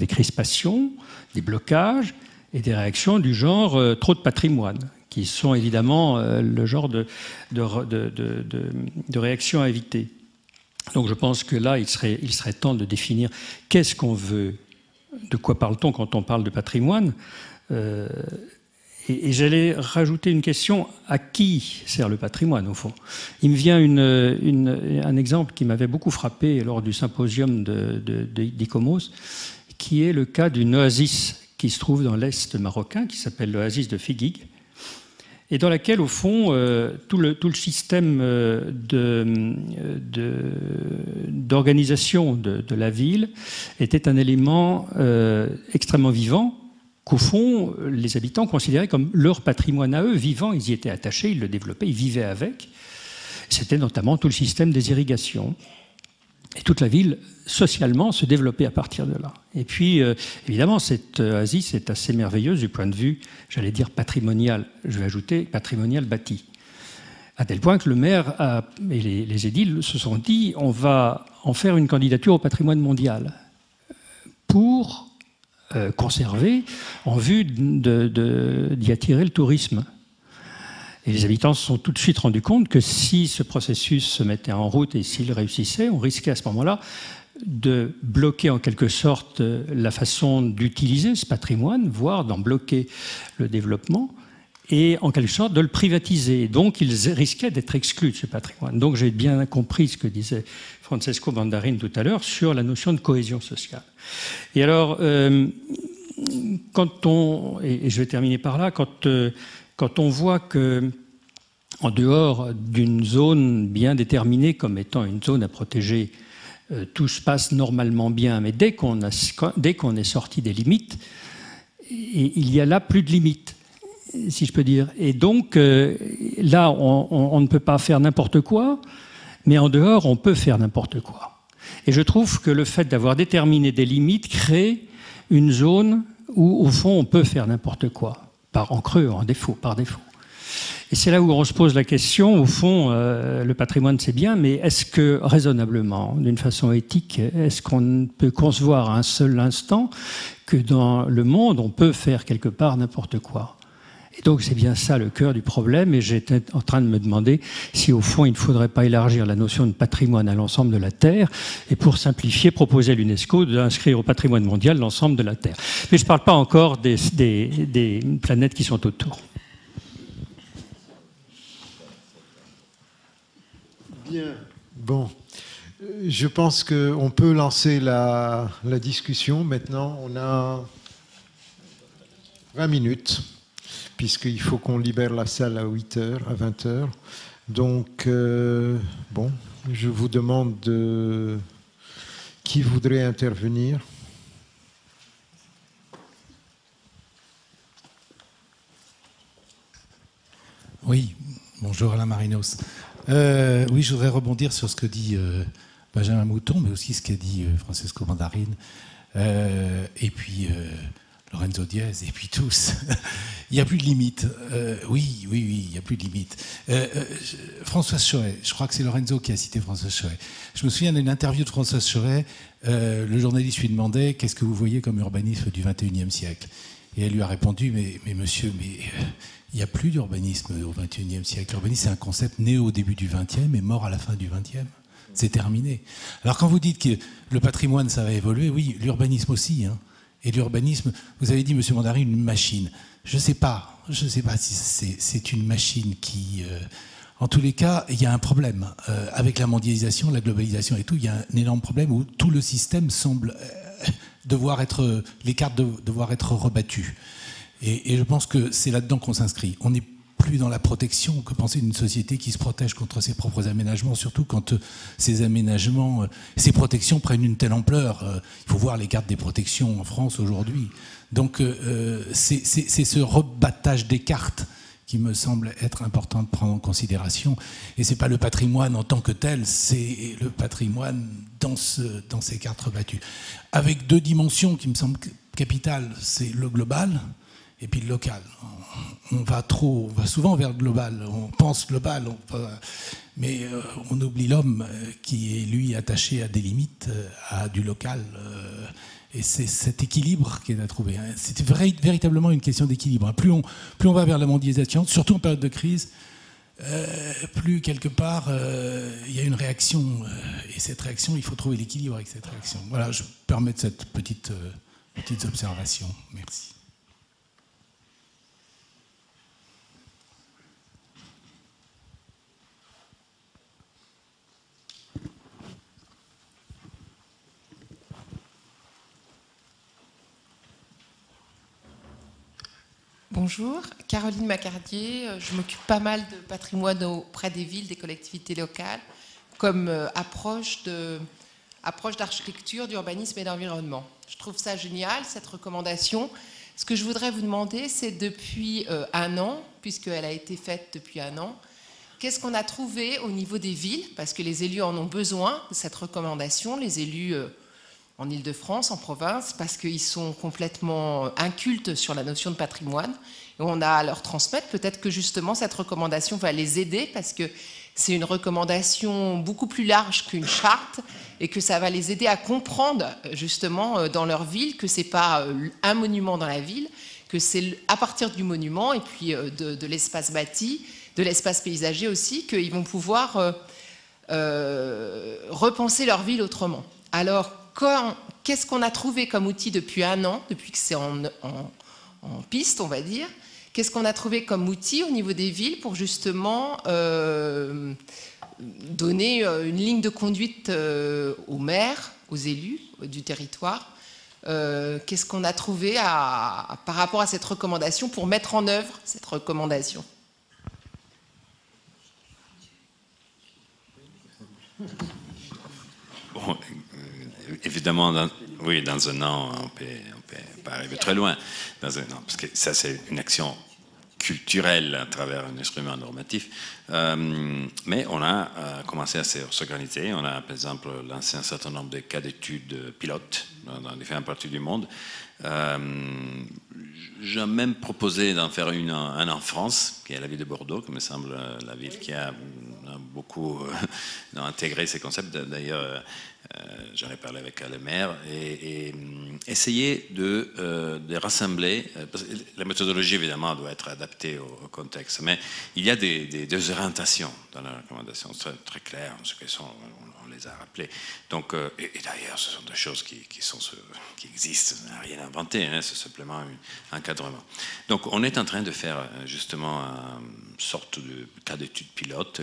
crispations, des blocages et des réactions du genre trop de patrimoine, qui sont évidemment le genre de réaction à éviter. Donc je pense que là, il serait temps de définir qu'est-ce qu'on veut, de quoi parle-t-on quand on parle de patrimoine. Et j'allais rajouter une question, à qui sert le patrimoine au fond? Il me vient un exemple qui m'avait beaucoup frappé lors du symposium d'ICOMOS, qui est le cas d'une oasis qui se trouve dans l'Est marocain, qui s'appelle l'oasis de Figuig, et dans laquelle, au fond, tout le système d'organisation de la ville était un élément extrêmement vivant, qu'au fond, les habitants considéraient comme leur patrimoine à eux, vivant, ils y étaient attachés, ils le développaient, ils vivaient avec. C'était notamment tout le système des irrigations. Et toute la ville, socialement, se développait à partir de là. Et puis, évidemment, cette oasis est assez merveilleuse du point de vue, j'allais dire patrimonial, je vais ajouter patrimonial bâti. À tel point que le maire et les édiles se sont dit, on va en faire une candidature au patrimoine mondial pour conserver en vue d'y attirer le tourisme. Et les habitants se sont tout de suite rendus compte que si ce processus se mettait en route et s'il réussissait, on risquait à ce moment-là de bloquer en quelque sorte la façon d'utiliser ce patrimoine, voire d'en bloquer le développement, et en quelque sorte de le privatiser. Donc ils risquaient d'être exclus de ce patrimoine. Donc j'ai bien compris ce que disait Francesco Bandarin tout à l'heure sur la notion de cohésion sociale. Et alors, et je vais terminer par là, quand on voit que en dehors d'une zone bien déterminée comme étant une zone à protéger, tout se passe normalement bien, mais dès qu'on est sorti des limites, il y a là plus de limites, si je peux dire. Et donc, là, on ne peut pas faire n'importe quoi, mais en dehors, on peut faire n'importe quoi. Et je trouve que le fait d'avoir déterminé des limites crée une zone où, au fond, on peut faire n'importe quoi, en creux, par défaut. Et c'est là où on se pose la question, au fond, le patrimoine c'est bien, mais est-ce que, raisonnablement, d'une façon éthique, est-ce qu'on peut concevoir à un seul instant que dans le monde, on peut faire quelque part n'importe quoi? Et donc c'est bien ça le cœur du problème, et j'étais en train de me demander si au fond il ne faudrait pas élargir la notion de patrimoine à l'ensemble de la Terre, et pour simplifier, proposer à l'UNESCO d'inscrire au patrimoine mondial l'ensemble de la Terre. Mais je ne parle pas encore des planètes qui sont autour. Bien. Bon, je pense qu'on peut lancer la discussion. Maintenant, on a 20 minutes, puisqu'il faut qu'on libère la salle à 8h, à 20h. Donc, bon, je vous demande qui voudrait intervenir. Oui, bonjour Alain Marinos. Oui, je voudrais rebondir sur ce que dit Benjamin Mouton, mais aussi ce qu'a dit Francesco Mandarine, et puis Lorenzo Diaz, et puis tous. Il n'y a plus de limite. Oui, il n'y a plus de limite. Françoise Choret, je crois que c'est Lorenzo qui a cité Françoise Choret. Je me souviens d'une interview de Françoise Choret. Le journaliste lui demandait « Qu'est-ce que vous voyez comme urbanisme du XXIe siècle ?» Et elle lui a répondu « Mais monsieur, il n'y a plus d'urbanisme au XXIe siècle. L'urbanisme, c'est un concept né au début du XXe et mort à la fin du XXe. C'est terminé. » Alors quand vous dites que le patrimoine, ça va évoluer, oui, l'urbanisme aussi. Hein. Et l'urbanisme, vous avez dit, monsieur Mandarine, une machine. Je ne sais pas si c'est une machine qui... en tous les cas, il y a un problème. Avec la mondialisation, la globalisation et tout, il y a un énorme problème où tout le système semble les cartes devoir être rebattues. Et je pense que c'est là-dedans qu'on s'inscrit. On n'est plus dans la protection que penser d'une société qui se protège contre ses propres aménagements, surtout quand ces aménagements, ces protections prennent une telle ampleur. Il faut voir les cartes des protections en France aujourd'hui. Donc c'est ce rebattage des cartes qui me semble être important de prendre en considération. Et ce n'est pas le patrimoine en tant que tel, c'est le patrimoine dans ces cartes rebattues. Avec deux dimensions qui me semblent capitales, c'est le global et puis le local. On va souvent vers le global, on pense global, mais on oublie l'homme qui est, lui, attaché à des limites, à du local. Et c'est cet équilibre qui est à trouver. C'est véritablement une question d'équilibre. Plus on va vers la mondialisation, surtout en période de crise, plus quelque part il y a une réaction. Et cette réaction, il faut trouver l'équilibre avec cette réaction. Voilà, je permets de cette petites observations. Merci. Bonjour, Caroline Macardier. Je m'occupe pas mal de patrimoine auprès des villes, des collectivités locales, comme approche d'architecture, d'urbanisme et d'environnement. Je trouve ça génial, cette recommandation. Ce que je voudrais vous demander, c'est depuis un an, puisqu'elle a été faite depuis un an, qu'est-ce qu'on a trouvé au niveau des villes, parce que les élus en ont besoin de cette recommandation, les élus en Île-de-France, en province, parce qu'ils sont complètement incultes sur la notion de patrimoine. Et on a à leur transmettre. Peut-être que justement cette recommandation va les aider, parce que c'est une recommandation beaucoup plus large qu'une charte, et que ça va les aider à comprendre justement dans leur ville que c'est pas un monument dans la ville, que c'est à partir du monument et puis de l'espace bâti, de l'espace paysager aussi, qu'ils vont pouvoir repenser leur ville autrement. Alors, qu'est-ce qu'on a trouvé comme outil depuis un an, depuis que c'est en piste, on va dire? Qu'est-ce qu'on a trouvé comme outil au niveau des villes pour justement donner une ligne de conduite aux maires, aux élus du territoire? Qu'est-ce qu'on a trouvé par rapport à cette recommandation pour mettre en œuvre cette recommandation? Bon, évidemment, dans un an, on peut pas arriver très loin. Dans un an, parce que ça, c'est une action culturelle à travers un instrument normatif. Mais on a commencé à s'organiser. On a, par exemple, lancé un certain nombre de cas d'études pilotes dans différentes parties du monde. J'ai même proposé d'en faire un en France, qui est la ville de Bordeaux, qui me semble la ville qui a beaucoup intégré ces concepts. D'ailleurs, j'en ai parlé avec le maire, et essayer de rassembler, parce que la méthodologie évidemment doit être adaptée au contexte, mais il y a des orientations dans la recommandation très, très claires, ce que sont, on les a rappelées. Donc, et d'ailleurs, ce sont des choses qui existent, on n'a rien inventé, hein, c'est simplement un encadrement. Donc, on est en train de faire justement une sorte de cas d'étude pilote.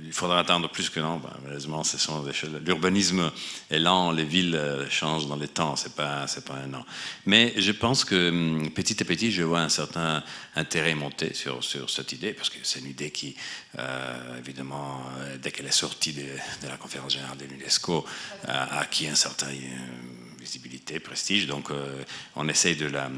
Il faudra attendre plus que non. Malheureusement, ce sont des choses. L'urbanisme est lent, les villes changent dans les temps, c'est pas un an. Mais je pense que petit à petit, je vois un certain intérêt monter sur cette idée, parce que c'est une idée qui, évidemment, dès qu'elle est sortie de la conférence générale de l'UNESCO, a acquis un certain visibilité, prestige. Donc, on essaye de la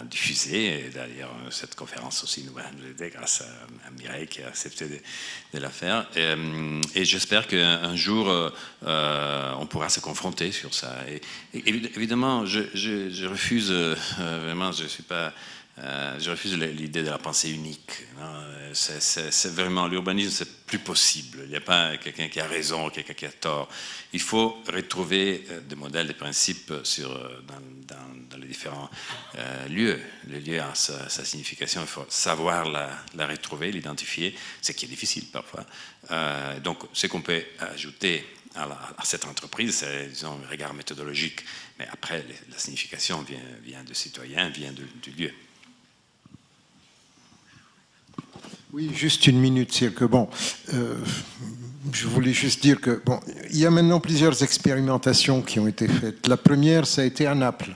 diffuser. Et d'ailleurs, cette conférence aussi nous va nous aider grâce à Mireille qui a accepté de la faire. Et j'espère qu'un jour, on pourra se confronter sur ça. Et évidemment, je refuse vraiment, je refuse l'idée de la pensée unique. C'est vraiment l'urbanisme, c'est plus possible. Il n'y a pas quelqu'un qui a raison, quelqu'un qui a tort. Il faut retrouver des modèles, des principes dans les différents lieux. Le lieu a sa signification, il faut savoir la retrouver, l'identifier, ce qui est difficile parfois. Donc, ce qu'on peut ajouter à cette entreprise, c'est, disons, un regard méthodologique. Mais après, la signification vient du citoyen, vient du lieu. Oui, juste une minute, c'est que bon, je voulais juste dire que bon, il y a maintenant plusieurs expérimentations qui ont été faites. La première, ça a été à Naples.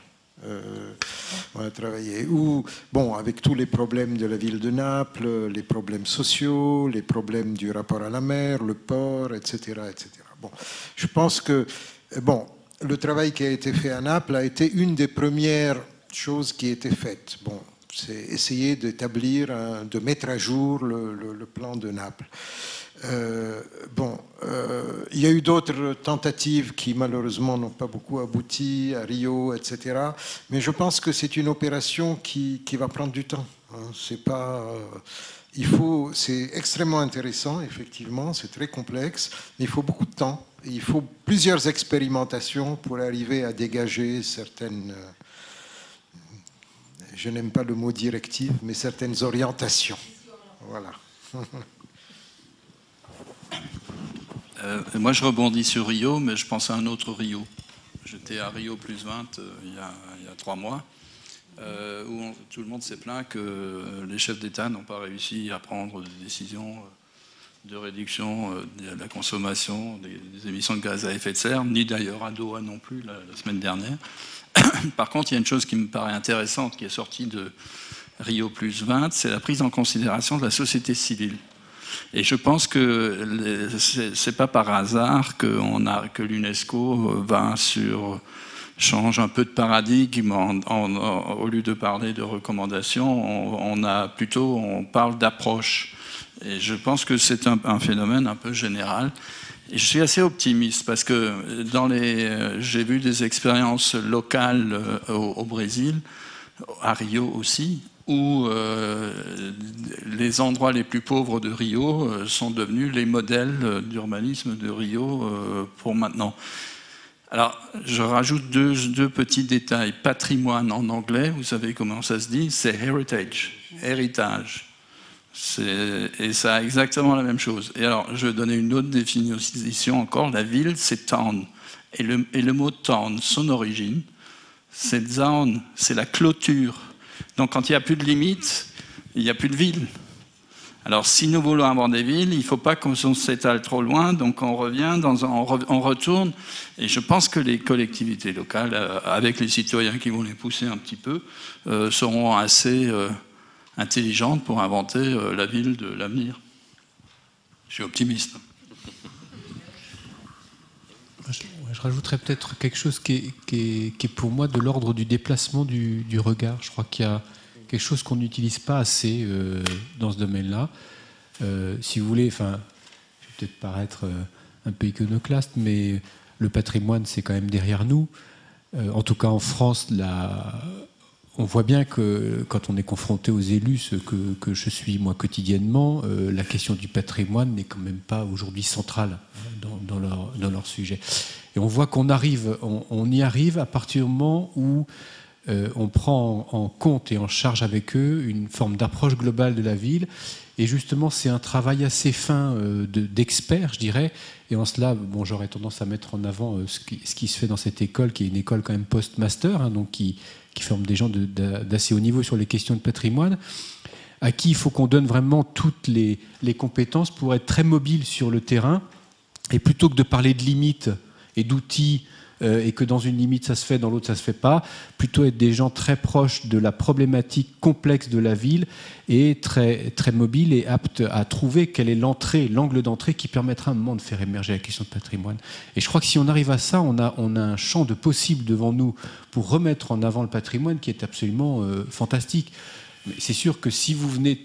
On a travaillé où, bon, avec tous les problèmes de la ville de Naples, les problèmes sociaux, les problèmes du rapport à la mer, le port, etc., etc. Bon, je pense que bon, le travail qui a été fait à Naples a été une des premières choses qui a été faites. Bon, c'est essayer d'établir, de mettre à jour le plan de Naples. Il y a eu d'autres tentatives qui malheureusement n'ont pas beaucoup abouti, à Rio, etc. Mais je pense que c'est une opération qui va prendre du temps. C'est pas, c'est extrêmement intéressant, effectivement, c'est très complexe, mais il faut beaucoup de temps. Il faut plusieurs expérimentations pour arriver à dégager certaines... Je n'aime pas le mot directive, mais certaines orientations. Voilà. Moi, je rebondis sur Rio, mais je pense à un autre Rio. J'étais à Rio plus 20 il y a 3 mois, où tout le monde s'est plaint que les chefs d'État n'ont pas réussi à prendre des décisions de réduction de la consommation des émissions de gaz à effet de serre, ni d'ailleurs à Doha non plus la semaine dernière. Par contre, il y a une chose qui me paraît intéressante qui est sortie de Rio plus 20, c'est la prise en considération de la société civile. Et je pense que c'est pas par hasard que l'UNESCO change un peu de paradigme. Au lieu de parler de recommandations, on parle d'approche. Et je pense que c'est un phénomène un peu général. Et je suis assez optimiste parce que j'ai vu des expériences locales au Brésil, à Rio aussi, où les endroits les plus pauvres de Rio sont devenus les modèles d'urbanisme de Rio pour maintenant. Alors, je rajoute deux petits détails. Patrimoine en anglais, vous savez comment ça se dit, c'est heritage, héritage. Et ça a exactement la même chose. Et alors, je vais donner une autre définition encore. La ville, c'est town. Et le mot town, son origine, c'est zaun, c'est la clôture. Donc, quand il n'y a plus de limites, il n'y a plus de ville. Alors, si nous voulons avoir des villes, il ne faut pas qu'on s'étale trop loin. Donc, on retourne. Et je pense que les collectivités locales, avec les citoyens qui vont les pousser un petit peu, seront assez... intelligente pour inventer la ville de l'avenir. Je suis optimiste. Je rajouterais peut-être quelque chose qui est pour moi de l'ordre du déplacement du regard. Je crois qu'il y a quelque chose qu'on n'utilise pas assez dans ce domaine-là. Si vous voulez, enfin, je vais peut-être paraître un peu iconoclaste, mais le patrimoine, c'est quand même derrière nous. En tout cas, en France, on voit bien que quand on est confronté aux élus, ce que je suis moi quotidiennement, la question du patrimoine n'est quand même pas aujourd'hui centrale dans leur sujet. Et on voit qu'on y arrive à partir du moment où on prend en compte et en charge avec eux une forme d'approche globale de la ville. Et justement, c'est un travail assez fin d'experts, je dirais. Et en cela, bon, j'aurais tendance à mettre en avant ce qui se fait dans cette école, qui est une école quand même post-master, hein, donc qui forme des gens d'assez haut niveau sur les questions de patrimoine, à qui il faut qu'on donne vraiment toutes les compétences pour être très mobile sur le terrain. Et plutôt que de parler de limites et d'outils, et que dans une limite ça se fait, dans l'autre ça se fait pas, plutôt être des gens très proches de la problématique complexe de la ville et très, très mobiles et aptes à trouver quelle est l'angle d'entrée qui permettra à un moment de faire émerger la question de patrimoine. Et je crois que si on arrive à ça, on a un champ de possibles devant nous pour remettre en avant le patrimoine qui est absolument fantastique. Mais c'est sûr que si vous venez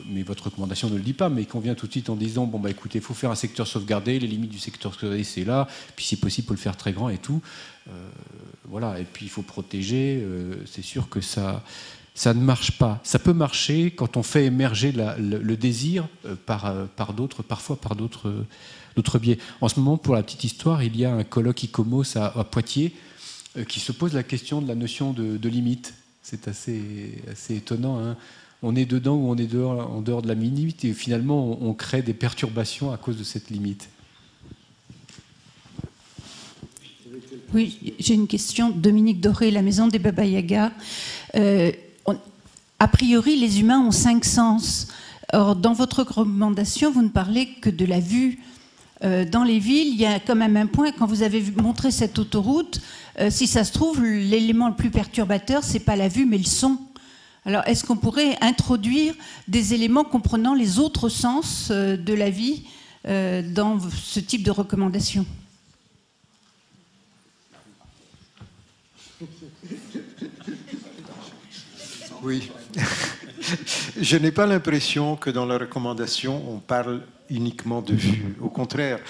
mais votre recommandation ne le dit pas, mais qu'on vient tout de suite en disant bon bah écoutez, il faut faire un secteur sauvegardé, les limites du secteur sauvegardé c'est là, puis si possible, il faut le faire très grand et tout. Voilà, et puis il faut protéger. C'est sûr que ça ne marche pas. Ça peut marcher quand on fait émerger le désir par d'autres, parfois par d'autres biais. En ce moment, pour la petite histoire, il y a un colloque ICOMOS à Poitiers qui se pose la question de la notion de limite. C'est assez étonnant, hein. On est dedans ou on est en dehors de la limite et finalement on crée des perturbations à cause de cette limite. Oui, j'ai une question. Dominique Doré, la maison des Baba Yaga. A priori, les humains ont 5 sens. Or, dans votre recommandation, vous ne parlez que de la vue. Dans les villes, il y a quand même un point, quand vous avez montré cette autoroute, si ça se trouve, l'élément le plus perturbateur, c'est pas la vue, mais le son. Alors, est-ce qu'on pourrait introduire des éléments comprenant les autres sens de la vie dans ce type de recommandation ? Oui. Je n'ai pas l'impression que dans la recommandation, on parle uniquement de vue. Au contraire,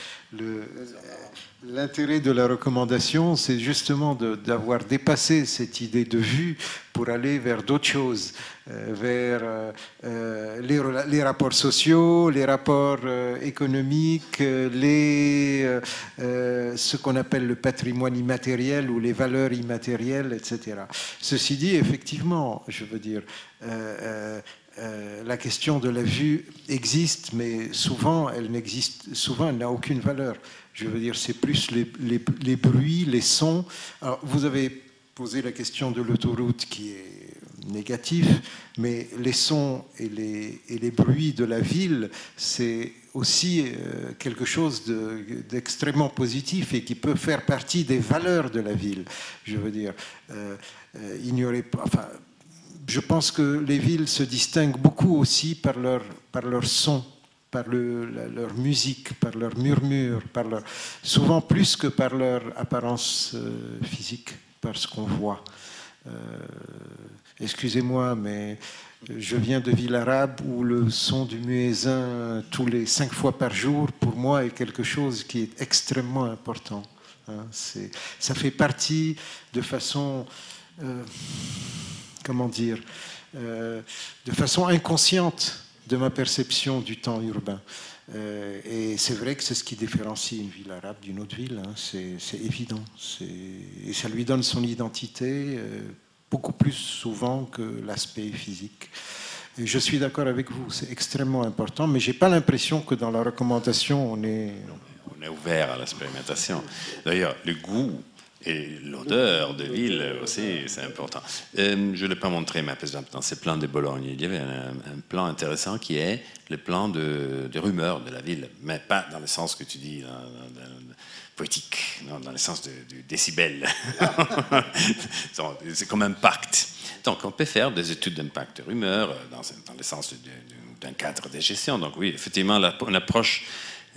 l'intérêt de la recommandation, c'est justement d'avoir dépassé cette idée de vue pour aller vers d'autres choses, vers les rapports sociaux, les rapports économiques, ce qu'on appelle le patrimoine immatériel ou les valeurs immatérielles, etc. Ceci dit, effectivement, je veux dire, la question de la vue existe, mais souvent elle n'a aucune valeur. Je veux dire, c'est plus les bruits, les sons. Alors, vous avez posé la question de l'autoroute qui est négatif, mais les sons et les bruits de la ville, c'est aussi quelque chose d'extrêmement positif et qui peut faire partie des valeurs de la ville. Je veux dire, je pense que les villes se distinguent beaucoup aussi par leur son, par leur musique, par leur murmure, souvent plus que par leur apparence physique, par ce qu'on voit. Excusez-moi, mais je viens de ville arabe où le son du muezzin tous les 5 fois par jour, pour moi, est quelque chose qui est extrêmement important. Ça fait partie de façon... comment dire, de façon inconsciente de ma perception du temps urbain. Et c'est vrai que c'est ce qui différencie une ville arabe d'une autre ville, hein, c'est évident. Et ça lui donne son identité beaucoup plus souvent que l'aspect physique. Et je suis d'accord avec vous, c'est extrêmement important, mais je n'ai pas l'impression que dans la recommandation, on est ouvert à l'expérimentation. D'ailleurs, le goût et l'odeur de ville aussi, c'est important. Je ne l'ai pas montré, mais par exemple, dans ces plans de Bologne, il y avait un plan intéressant qui est le plan de rumeurs de la ville, mais pas dans le sens que tu dis, poétique, non, dans le sens du décibel. C'est comme impact. Donc, on peut faire des études d'impact rumeurs dans le sens d'un cadre de gestion. Donc, oui, effectivement, une approche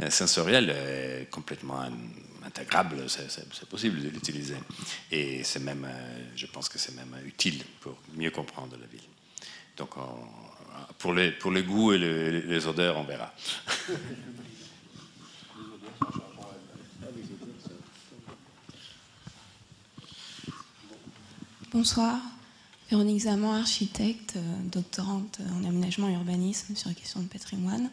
sensoriel est complètement intégrable, c'est possible de l'utiliser. Et c'est même, je pense que c'est même utile pour mieux comprendre la ville. Donc, pour les goûts et les odeurs, on verra. Bonsoir, Véronique Zaman, architecte, doctorante en aménagement et urbanisme sur la question de patrimoine.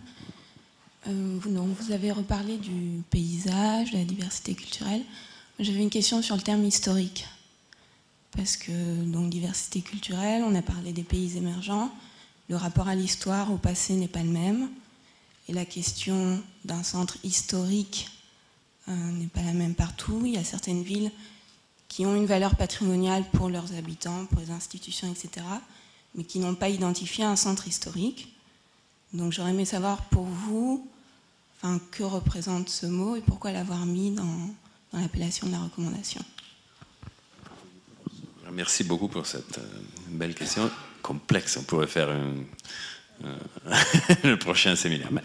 Vous avez reparlé du paysage, de la diversité culturelle. J'avais une question sur le terme historique. Parce que, donc, diversité culturelle, on a parlé des pays émergents, le rapport à l'histoire, au passé n'est pas le même. Et la question d'un centre historique n'est pas la même partout. Il y a certaines villes qui ont une valeur patrimoniale pour leurs habitants, pour les institutions, etc., mais qui n'ont pas identifié un centre historique. Donc j'aurais aimé savoir pour vous, que représente ce mot et pourquoi l'avoir mis dans l'appellation de la recommandation. Merci beaucoup pour cette belle question, complexe. On pourrait faire le prochain séminaire. Mais,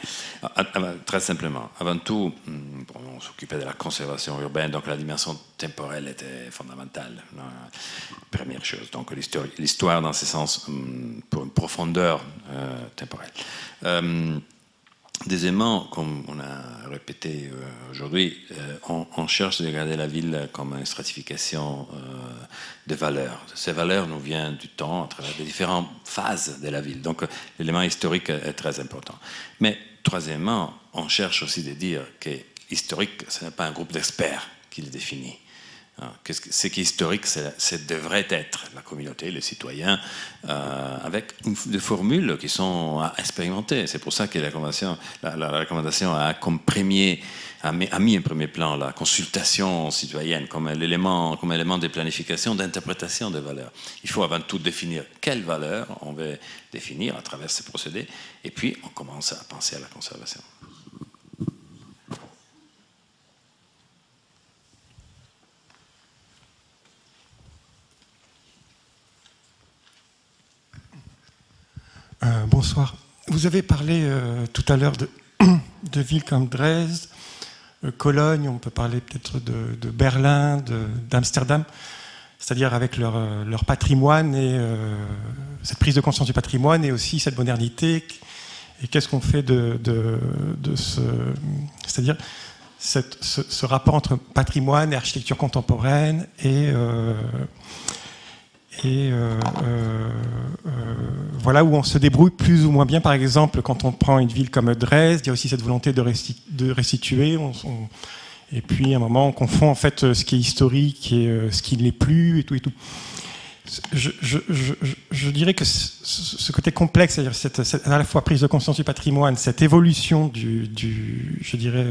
très simplement, avant tout, on s'occupait de la conservation urbaine, donc la dimension temporelle était fondamentale. Première chose, donc l'histoire dans ce sens, pour une profondeur temporelle. Deuxièmement, comme on a répété aujourd'hui, on cherche de regarder la ville comme une stratification de valeurs. Ces valeurs nous viennent du temps à travers les différentes phases de la ville. Donc l'élément historique est très important. Mais troisièmement, on cherche aussi de dire que historique, ce n'est pas un groupe d'experts qui le définit. Ce qui est historique, c'est devrait être la communauté, les citoyens, avec des formules qui sont à expérimenter. C'est pour ça que la recommandation a mis en premier plan la consultation citoyenne comme élément de planification, d'interprétation des valeurs. Il faut avant tout définir quelles valeurs on veut définir à travers ces procédés, et puis on commence à penser à la conservation. Bonsoir. Vous avez parlé tout à l'heure de villes comme Dresde, Cologne, on peut parler peut-être de Berlin, d'Amsterdam, c'est-à-dire avec leur patrimoine et cette prise de conscience du patrimoine et aussi cette modernité. Et qu'est-ce qu'on fait de c'est-à-dire ce rapport entre patrimoine et architecture contemporaine voilà où on se débrouille plus ou moins bien. Par exemple, quand on prend une ville comme Dresde, il y a aussi cette volonté de restituer. Et puis, à un moment, on confond en fait ce qui est historique et ce qui ne l'est plus, et tout et tout. Je dirais que ce côté complexe, c'est-à-dire cette à la fois prise de conscience du patrimoine, cette évolution je dirais,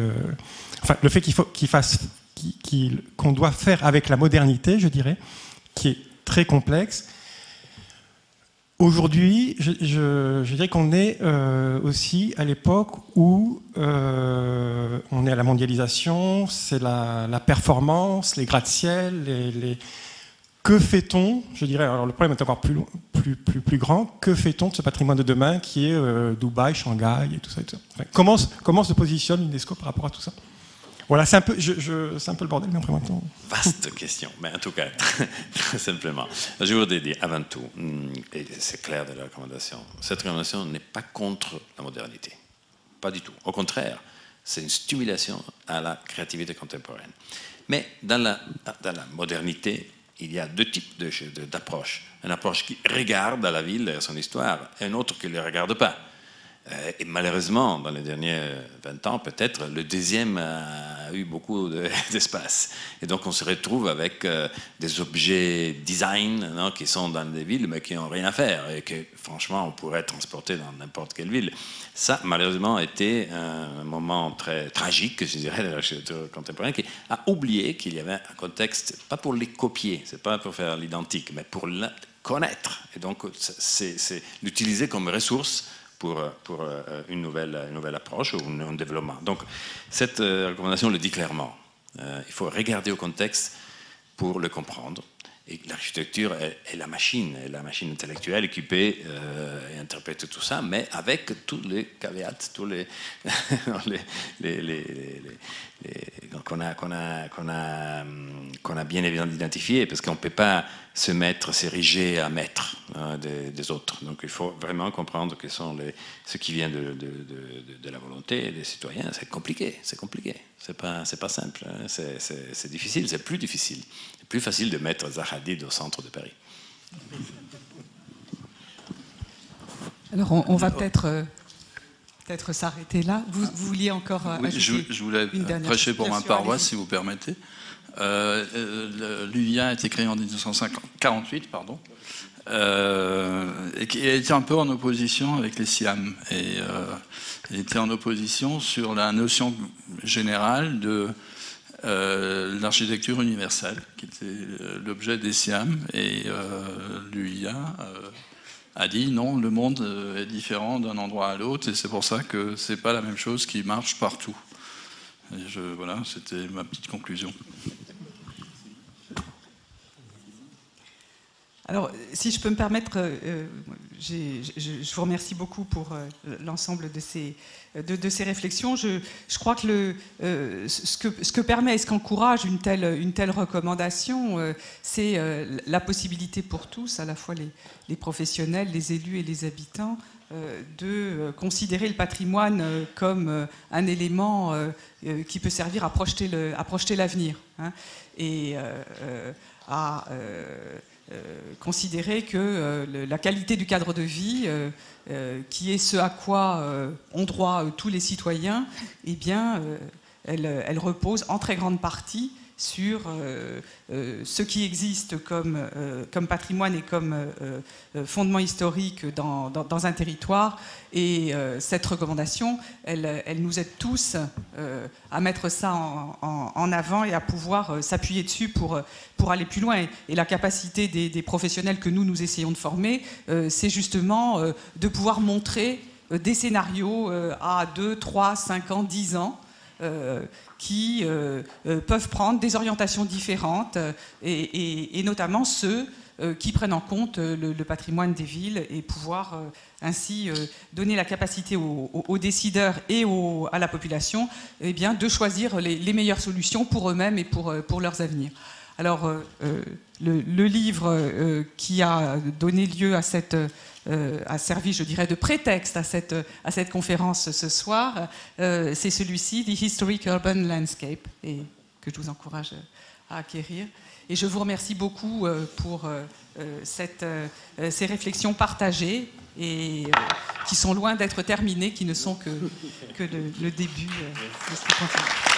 enfin, le fait qu'on doit faire avec la modernité, je dirais, qui est très complexe. Aujourd'hui, je dirais qu'on est aussi à l'époque où on est à la mondialisation, c'est la performance, les gratte-ciel, que fait-on, je dirais, alors le problème est encore plus grand, que fait-on de ce patrimoine de demain qui est Dubaï, Shanghai et tout ça, et tout ça. Enfin, comment se positionne l'UNESCO par rapport à tout ça? Voilà, c'est un peu le bordel, mais après maintenant. Vaste question, mais en tout cas, très simplement. Je voudrais dire avant tout, et c'est clair de la recommandation, cette recommandation n'est pas contre la modernité. Pas du tout. Au contraire, c'est une stimulation à la créativité contemporaine. Mais dans la modernité, il y a deux types d'approches. Une approche qui regarde à la ville et à son histoire, et une autre qui ne le regarde pas. Et malheureusement, dans les derniers 20 ans, peut-être, le deuxième a eu beaucoup d'espace. Et donc, on se retrouve avec des objets design qui sont dans des villes, mais qui n'ont rien à faire. Et que, franchement, on pourrait transporter dans n'importe quelle ville. Ça, malheureusement, a été un moment très tragique, je dirais, de l'architecture contemporaine, qui a oublié qu'il y avait un contexte, pas pour les copier, c'est pas pour faire l'identique, mais pour la connaître. Et donc, c'est l'utiliser comme ressource pour une nouvelle approche ou un développement. Donc, cette recommandation le dit clairement. Il faut regarder au contexte pour le comprendre Et l'architecture est la machine intellectuelle qui peut interpréter tout ça, mais avec tous les caveats, tous les, qu'on a bien évidemment identifiés, parce qu'on ne peut pas s'ériger à maître des autres. Donc il faut vraiment comprendre que ce qui vient de la volonté des citoyens. C'est compliqué, c'est pas simple, hein. C'est difficile, c'est plus difficile. C'est plus facile de mettre Zaha Hadid au centre de Paris. Alors on va peut-être s'arrêter là. Vous vouliez encore oui, je voulais prêcher pour ma paroisse, si vous permettez. L'UIA a été créée en 1948, pardon, et qui a été un peu en opposition avec les SIAM. Et il était en opposition sur la notion générale de l'architecture universelle, qui était l'objet des SIAM. Et l'UIA a dit non, le monde est différent d'un endroit à l'autre, et c'est pour ça que c'est pas la même chose qui marche partout. Et voilà, c'était ma petite conclusion. Alors, si je peux me permettre, je vous remercie beaucoup pour l'ensemble de ces réflexions. Je crois que ce que permet et ce qu'encourage une telle recommandation, c'est la possibilité pour tous, à la fois les professionnels, les élus et les habitants, de considérer le patrimoine comme un élément qui peut servir à projeter l'avenir, hein, et à considérer que la qualité du cadre de vie, qui est ce à quoi ont droit tous les citoyens, eh bien, elle repose en très grande partie sur ce qui existe comme patrimoine et comme fondement historique dans un territoire. Et cette recommandation, elle nous aide tous à mettre ça en avant et à pouvoir s'appuyer dessus pour aller plus loin. Et la capacité des professionnels que nous essayons de former, c'est justement de pouvoir montrer des scénarios à 2, 3, 5 ans, 10 ans, qui peuvent prendre des orientations différentes, et notamment ceux qui prennent en compte le patrimoine des villes, et pouvoir ainsi donner la capacité aux décideurs et à la population, eh bien, de choisir les meilleures solutions pour eux-mêmes et pour leurs avenirs. Alors, le livre qui a donné lieu à a servi, je dirais, de prétexte à cette conférence ce soir, c'est celui-ci, The Historic Urban Landscape, et que je vous encourage à acquérir. Et je vous remercie beaucoup pour ces réflexions partagées, et qui sont loin d'être terminées, qui ne sont que le début de ce qui continue.